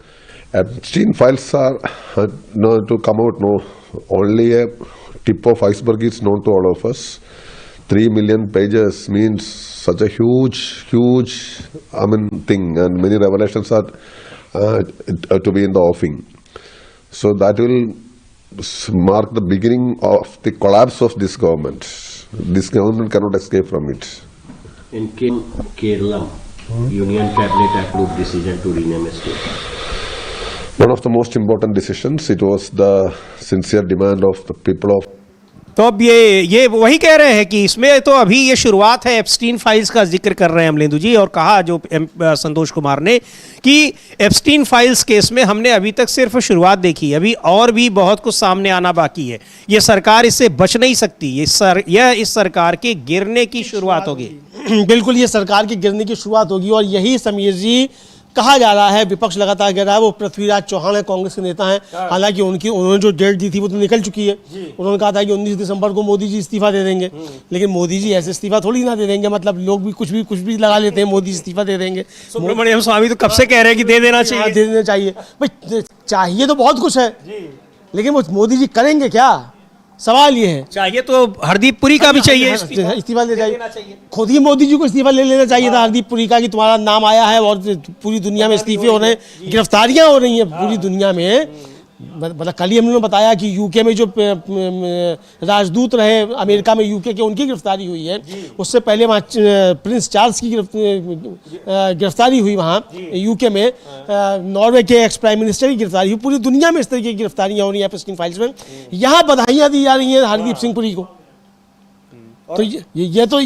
Epstein files are known to come out. No, only a tip of iceberg is known to all of us. 3 million pages means such a huge thing, and many revelations are to be in the offing. So that will mark the beginning of the collapse of this government. This government cannot escape from it. In Kerala, Union Cabinet approved decision to rename a state. One of the most important decisions. It was the sincere demand of the people of तो अब ये वही कह रहे हैं कि इसमें तो अभी ये शुरुआत है, एप्स्टीन फाइल्स का जिक्र कर रहे हैं अमलेंदु जी, और कहा जो संतोष कुमार ने कि एप्स्टीन फाइल्स केस में हमने अभी तक सिर्फ शुरुआत देखी, अभी और भी बहुत कुछ सामने आना बाकी है। ये सरकार इससे बच नहीं सकती, यह इस सरकार के गिरने की शुरुआत होगी। बिल्कुल, ये सरकार के गिरने की शुरुआत होगी। और यही समीर जी कहा जा रहा है, विपक्ष लगातार कह रहा है, वो पृथ्वीराज चौहान है, कांग्रेस के नेता हैं, हालांकि उन्होंने जो डेट दी थी वो तो निकल चुकी है। उन्होंने कहा था कि 19 दिसंबर को मोदी जी इस्तीफा दे देंगे, लेकिन मोदी जी ऐसे इस्तीफा थोड़ी ना दे देंगे, मतलब लोग भी कुछ भी लगा लेते हैं, मोदी इस्तीफा दे देंगे। सुब्रमण्यम स्वामी तो कब से कह रहे हैं कि दे देना चाहिए, दे देना चाहिए। भाई चाहिए तो बहुत कुछ है, लेकिन वो मोदी जी करेंगे क्या, सवाल ये है। चाहिए तो हरदीप पुरी का भी चाहिए इस्तीफा ले चाहिए, खुद ही मोदी जी को इस्तीफा ले लेना चाहिए था हरदीप पुरी का, कि तुम्हारा नाम आया है और पूरी दुनिया में इस्तीफे हो रहे हैं, गिरफ्तारियां हो रही हैं पूरी दुनिया में। मतलब कल ही हमने बताया कि यूके में जो राजदूत रहे अमेरिका में यूके के, उनकी गिरफ्तारी हुई है। उससे पहले वहाँ प्रिंस चार्ल्स की गिरफ्तारी हुई वहाँ यूके में, नॉर्वे के एक्स प्राइम मिनिस्टर की गिरफ्तारी हुई। पूरी दुनिया में इस तरह की गिरफ्तारियाँ हो रही हैं एप्स्टीन फाइल्स में। यहाँ बधाइयाँ दी जा रही हैं हरदीप सिंह पुरी को, तो ये तो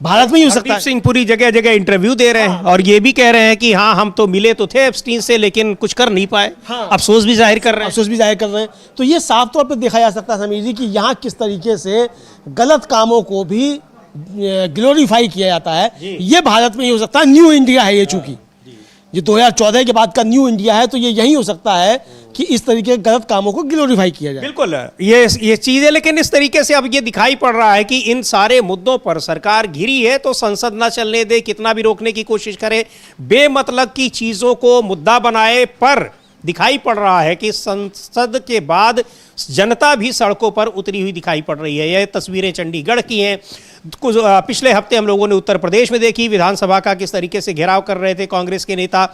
भारत में ही हो सकता है। हरदीप सिंह पुरी जगह जगह इंटरव्यू दे रहे हैं और ये भी कह रहे हैं कि हाँ हम तो मिले तो थे एप्स्टीन से, लेकिन कुछ कर नहीं पाए। अफसोस भी जाहिर कर रहे हैं। तो ये साफ तौर पर देखा जा सकता है समीर जी कि यहाँ किस तरीके से गलत कामों को भी ग्लोरीफाई किया जाता है। ये भारत में ही हो सकता है, न्यू इंडिया है ये, चूंकि ये 2014 के बाद का न्यू इंडिया है, तो ये यही हो सकता है कि इस तरीके के गलत कामों को ग्लोरीफाई किया जाए। बिल्कुल ये चीज है, लेकिन इस तरीके से अब ये दिखाई पड़ रहा है कि इन सारे मुद्दों पर सरकार घिरी है तो संसद ना चलने दे, कितना भी रोकने की कोशिश करे, बेमतलब की चीजों को मुद्दा बनाए, पर दिखाई पड़ रहा है कि संसद के बाद जनता भी सड़कों पर उतरी हुई दिखाई पड़ रही है। यह तस्वीरें चंडीगढ़ की हैं। कुछ पिछले हफ्ते हम लोगों ने उत्तर प्रदेश में देखी, विधानसभा का किस तरीके से घेराव कर रहे थे कांग्रेस के नेता।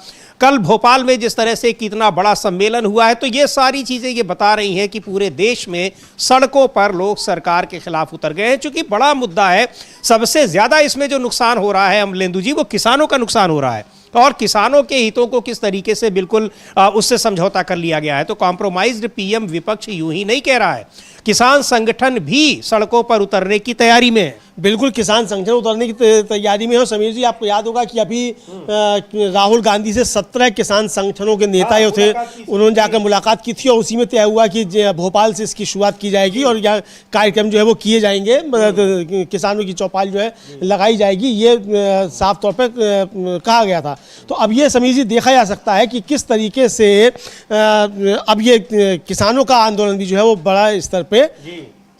कल भोपाल में जिस तरह से कितना बड़ा सम्मेलन हुआ है, तो ये सारी चीजें ये बता रही हैं कि पूरे देश में सड़कों पर लोग सरकार के खिलाफ उतर गए हैं। चूंकि बड़ा मुद्दा है, सबसे ज्यादा इसमें जो नुकसान हो रहा है अमलेंदु जी, वो किसानों का नुकसान हो रहा है, और किसानों के हितों को किस तरीके से बिल्कुल उससे समझौता कर लिया गया है। तो कॉम्प्रोमाइज्ड पीएम विपक्ष यूं ही नहीं कह रहा है, किसान संगठन भी सड़कों पर उतरने की तैयारी में है। बिल्कुल किसान संगठन उतरने की तैयारी में हो। समीर जी, आपको याद होगा कि अभी राहुल गांधी से 17 किसान संगठनों के नेता जो थे, उन्होंने जाकर मुलाकात की थी और उसी में तय हुआ कि भोपाल से इसकी शुरुआत की जाएगी और यह कार्यक्रम जो है वो किए जाएंगे, किसानों की चौपाल जो है लगाई जाएगी, ये साफ तौर पर कहा गया था। तो अब ये समीर जी देखा जा सकता है कि किस तरीके से अब ये किसानों का आंदोलन भी जो है वो बड़ा स्तर पे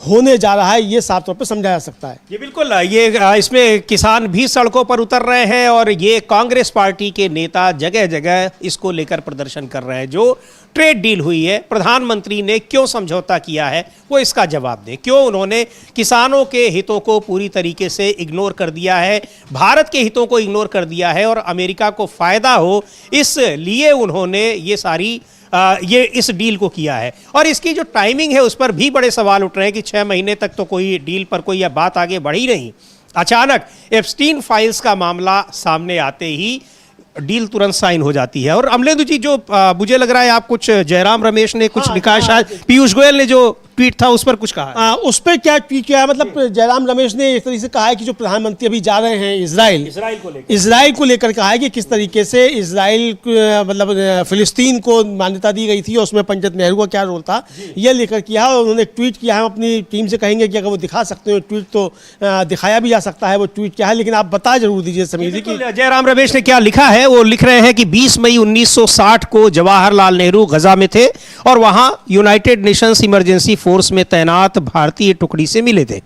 होने जा रहा है, ये साफ तौर पर समझा जा सकता है। ये बिल्कुल ये इसमें किसान भी सड़कों पर उतर रहे हैं और ये कांग्रेस पार्टी के नेता जगह जगह इसको लेकर प्रदर्शन कर रहे हैं। जो ट्रेड डील हुई है, प्रधानमंत्री ने क्यों समझौता किया है, वो इसका जवाब दे। क्यों उन्होंने किसानों के हितों को पूरी तरीके से इग्नोर कर दिया है, भारत के हितों को इग्नोर कर दिया है और अमेरिका को फायदा हो इसलिए उन्होंने ये सारी ये इस डील को किया है। और इसकी जो टाइमिंग है उस पर भी बड़े सवाल उठ रहे हैं कि 6 महीने तक तो कोई डील पर कोई यह बात आगे बढ़ी नहीं, अचानक एप्स्टीन फाइल्स का मामला सामने आते ही डील तुरंत साइन हो जाती है। और अमलेंदु जी, जो मुझे लग रहा है आप कुछ जयराम रमेश ने कुछ लिखा है, शायद पीयूष गोयल ने जो ट्वीट था उस पर कुछ कहा। उस पर क्या ट्वीट किया है, मतलब जयराम रमेश ने इस तरीके से कहा है कि जो प्रधानमंत्री अभी जा रहे हैं इजराइल को लेकर कहा है कि किस तरीके से इजराइल मतलब फिलिस्तीन को मान्यता दी गई थी और उसमें पंडित नेहरू का क्या रोल था, यह लेकर किया। और उन्होंने ट्वीट किया है, हम अपनी टीम से कहेंगे कि अगर वो दिखा सकते हो ट्वीट तो दिखाया भी जा सकता है वो ट्वीट क्या है, लेकिन आप बता जरूर दीजिए समीर जी की जयराम रमेश ने क्या लिखा है। वो लिख रहे हैं कि 20 मई 1960 को जवाहरलाल नेहरू गजा में थे और वहां यूनाइटेड नेशंस इमरजेंसी फोर्स में तैनात भारतीय टुकड़ी से मिले थे।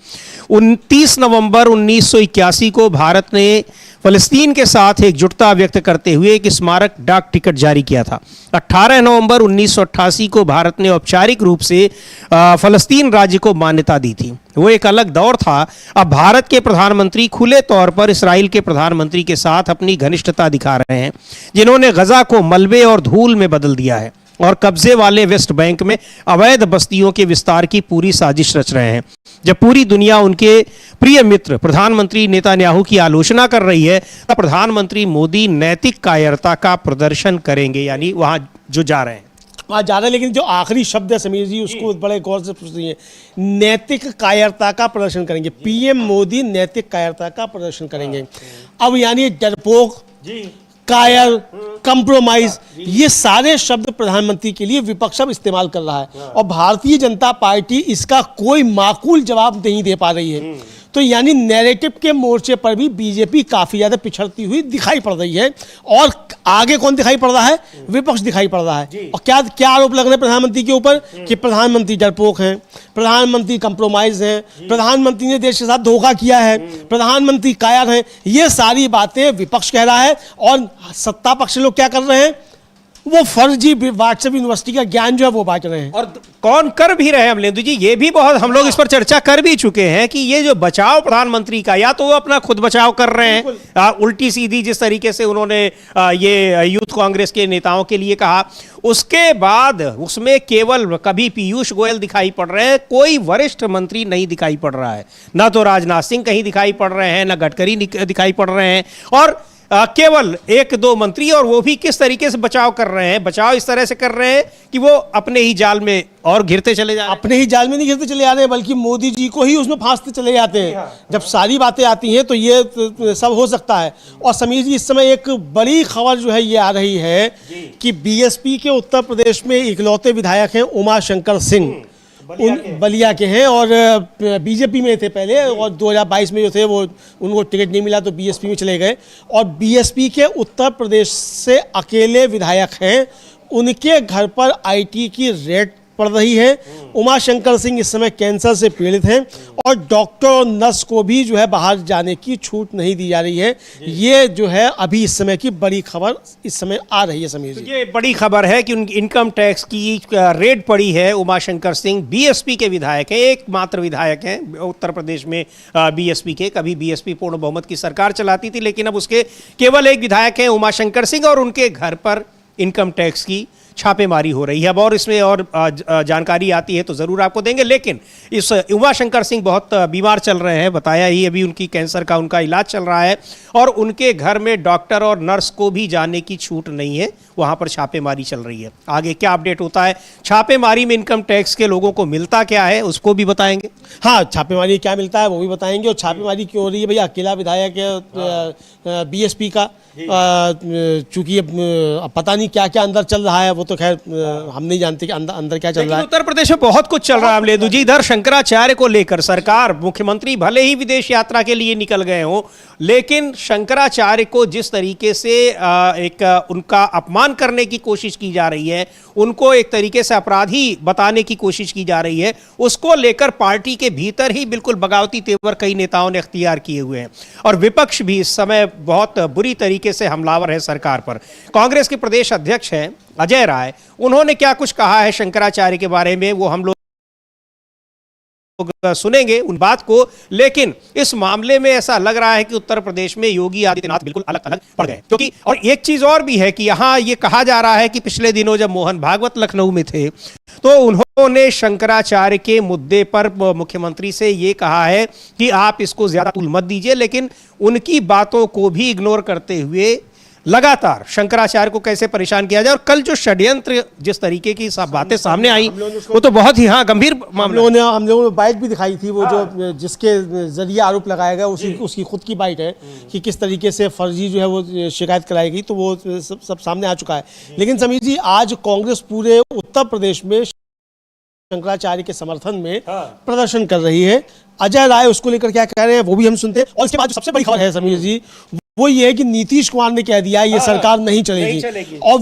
29 नवंबर 1981 को भारत ने फलस्तीन के साथ एकजुटता व्यक्त करते हुए एक स्मारक डाक टिकट जारी किया था। 18 नवंबर 1988 को भारत ने औपचारिक रूप से फलस्तीन राज्य को मान्यता दी थी। वो एक अलग दौर था। अब भारत के प्रधानमंत्री खुले तौर पर इस्राइल के प्रधानमंत्री के साथ अपनी घनिष्ठता दिखा रहे हैं, जिन्होंने गजा को मलबे और धूल में बदल दिया है और कब्जे वाले वेस्ट बैंक में अवैध बस्तियों के विस्तार की पूरी साजिश रच रहे हैं। जब पूरी दुनिया उनके प्रिय मित्र प्रधानमंत्री नेतान्याहू की आलोचना कर रही है, तब प्रधानमंत्री मोदी नैतिक कायरता का प्रदर्शन करेंगे, यानी वहां जो जा रहे हैं। कहा जा रहा है, लेकिन जो आखिरी शब्द है समीर जी उसको बड़े गौर से पूछ रही है। नैतिक कायरता का प्रदर्शन करेंगे, पीएम मोदी नैतिक कायरता का प्रदर्शन करेंगे। अब यानी डरपोक, कायर, कंप्रोमाइज, ये सारे शब्द प्रधानमंत्री के लिए विपक्ष अब इस्तेमाल कर रहा है और भारतीय जनता पार्टी इसका कोई माकूल जवाब नहीं दे पा रही है। तो यानी नैरेटिव के मोर्चे पर भी बीजेपी काफी ज्यादा पिछड़ती हुई दिखाई पड़ रही है। और आगे कौन दिखाई पड़ रहा है? विपक्ष दिखाई पड़ रहा है। और क्या क्या आरोप लग रहे हैं प्रधानमंत्री के ऊपर कि प्रधानमंत्री डरपोक हैं, प्रधानमंत्री कंप्रोमाइज हैं, प्रधानमंत्री ने देश के साथ धोखा किया है, प्रधानमंत्री कायर हैं। ये सारी बातें विपक्ष कह रहा है और सत्ता पक्ष लोग क्या कर रहे हैं? वो फर्जी व्हाट्सएप यूनिवर्सिटी का ज्ञान जो है वो बांट रहे हैं। और कौन कर भी रहे हैं अमलेंदु जी, ये भी बहुत हम लोग इस पर चर्चा कर भी चुके हैं कि ये जो बचाव प्रधानमंत्री का, या तो वो अपना खुद बचाव कर रहे हैं, उल्टी सीधी जिस तरीके से उन्होंने ये यूथ कांग्रेस के नेताओं के लिए कहा, उसके बाद उसमें केवल कभी पीयूष गोयल दिखाई पड़ रहे हैं, कोई वरिष्ठ मंत्री नहीं दिखाई पड़ रहा है। ना तो राजनाथ सिंह कहीं दिखाई पड़ रहे हैं, ना गडकरी दिखाई पड़ रहे हैं, और केवल एक दो मंत्री, और वो भी किस तरीके से बचाव कर रहे हैं। बचाव इस तरह से कर रहे हैं कि वो अपने ही जाल में और घिरते चले जा रहे हैं। अपने ही जाल में नहीं घिरते चले जा रहे हैं, बल्कि मोदी जी को ही उसमें फांसते चले जाते हैं। जब सारी बातें आती हैं तो ये सब हो सकता है। और समीर जी, इस समय एक बड़ी खबर जो है ये आ रही है कि बीएसपी के उत्तर प्रदेश में इकलौते विधायक हैं उमा शंकर सिंह, बलिया के हैं और बीजेपी में थे पहले, और 2022 में जो थे वो उनको टिकट नहीं मिला तो बीएसपी में चले गए। और बीएसपी के उत्तर प्रदेश से अकेले विधायक हैं, उनके घर पर आईटी की रेड पड़ रही है। उमा शंकर सिंह इस समय कैंसर से पीड़ित हैं और डॉक्टर और नर्स को भी जो है बाहर जाने की छूट नहीं दी जा रही है। ये जो है अभी इस समय की बड़ी खबर इस समय आ रही है समीर जी। ये बड़ी खबर है कि उनकी इनकम टैक्स की रेड पड़ी है। उमा शंकर सिंह बीएसपी के विधायक हैं, एकमात्र विधायक हैं उत्तर प्रदेश में बीएसपी के। कभी बीएसपी पूर्ण बहुमत की सरकार चलाती थी, लेकिन अब उसके केवल एक विधायक हैं उमा शंकर सिंह, और उनके घर पर इनकम टैक्स की छापेमारी हो रही है। अब और इसमें और जानकारी आती है तो ज़रूर आपको देंगे। लेकिन इस उमा शंकर सिंह बहुत बीमार चल रहे हैं, बताया ही अभी, उनकी कैंसर का उनका इलाज चल रहा है और उनके घर में डॉक्टर और नर्स को भी जाने की छूट नहीं है, वहाँ पर छापेमारी चल रही है। आगे क्या अपडेट होता है, छापेमारी में इनकम टैक्स के लोगों को मिलता क्या है उसको भी बताएंगे। हाँ, छापेमारी क्या मिलता है वो भी बताएंगे। और छापेमारी क्यों हो रही है भैया? अकेला विधायक है बीएसपी का, चूंकि पता नहीं क्या क्या अंदर चल रहा है, वो तो खैर हम नहीं जानते कि अंदर क्या चल रहा है। उत्तर प्रदेश में बहुत कुछ चल रहा है अमलेंदु जी। इधर शंकराचार्य को लेकर सरकार, मुख्यमंत्री भले ही विदेश यात्रा के लिए निकल गए हों, लेकिन शंकराचार्य को जिस तरीके से एक उनका अपमान करने की कोशिश की जा रही है, उनको एक तरीके से अपराधी बताने की कोशिश की जा रही है, उसको लेकर पार्टी के भीतर ही बिल्कुल बगावती तेवर कई नेताओं ने अख्तियार किए हुए हैं। और विपक्ष भी इस समय बहुत बुरी तरीके से हमलावर है सरकार पर। कांग्रेस के प्रदेश अध्यक्ष हैं अजय राय, उन्होंने क्या कुछ कहा है शंकराचार्य के बारे में, वो हम लोग सुनेंगे उन बात को। लेकिन इस मामले में ऐसा लग रहा है कि उत्तर प्रदेश में योगी आदित्यनाथ बिल्कुल अलग अलग पड़ गए, क्योंकि और एक चीज और भी है कि यहां ये कहा जा रहा है कि पिछले दिनों जब मोहन भागवत लखनऊ में थे तो उन्होंने शंकराचार्य के मुद्दे पर मुख्यमंत्री से ये कहा है कि आप इसको ज्यादा तूल मत दीजिए, लेकिन उनकी बातों को भी इग्नोर करते हुए लगातार शंकराचार्य को कैसे परेशान किया जाए। और कल जो षड्यंत्र जिस तरीके की सब बातें सामने आई वो तो बहुत ही गंभीर मामला। हम लोगों ने बाइट भी दिखाई थी, वो जो जिसके जरिए आरोप लगाया गया उसकी खुद की बाइट है कि किस तरीके से फर्जी जो है वो शिकायत कराई गई, तो वो सब सामने आ चुका है। लेकिन समीर जी, आज कांग्रेस पूरे उत्तर प्रदेश में शंकराचार्य के समर्थन में प्रदर्शन कर रही है। अजय राय उसको लेकर क्या कह रहे हैं वो भी हम सुनते हैं। और इसके बाद जो सबसे बड़ी खबर है समीर जी, वो ये है कि नीतीश कुमार ने कह दिया ये सरकार नहीं चलेगी। और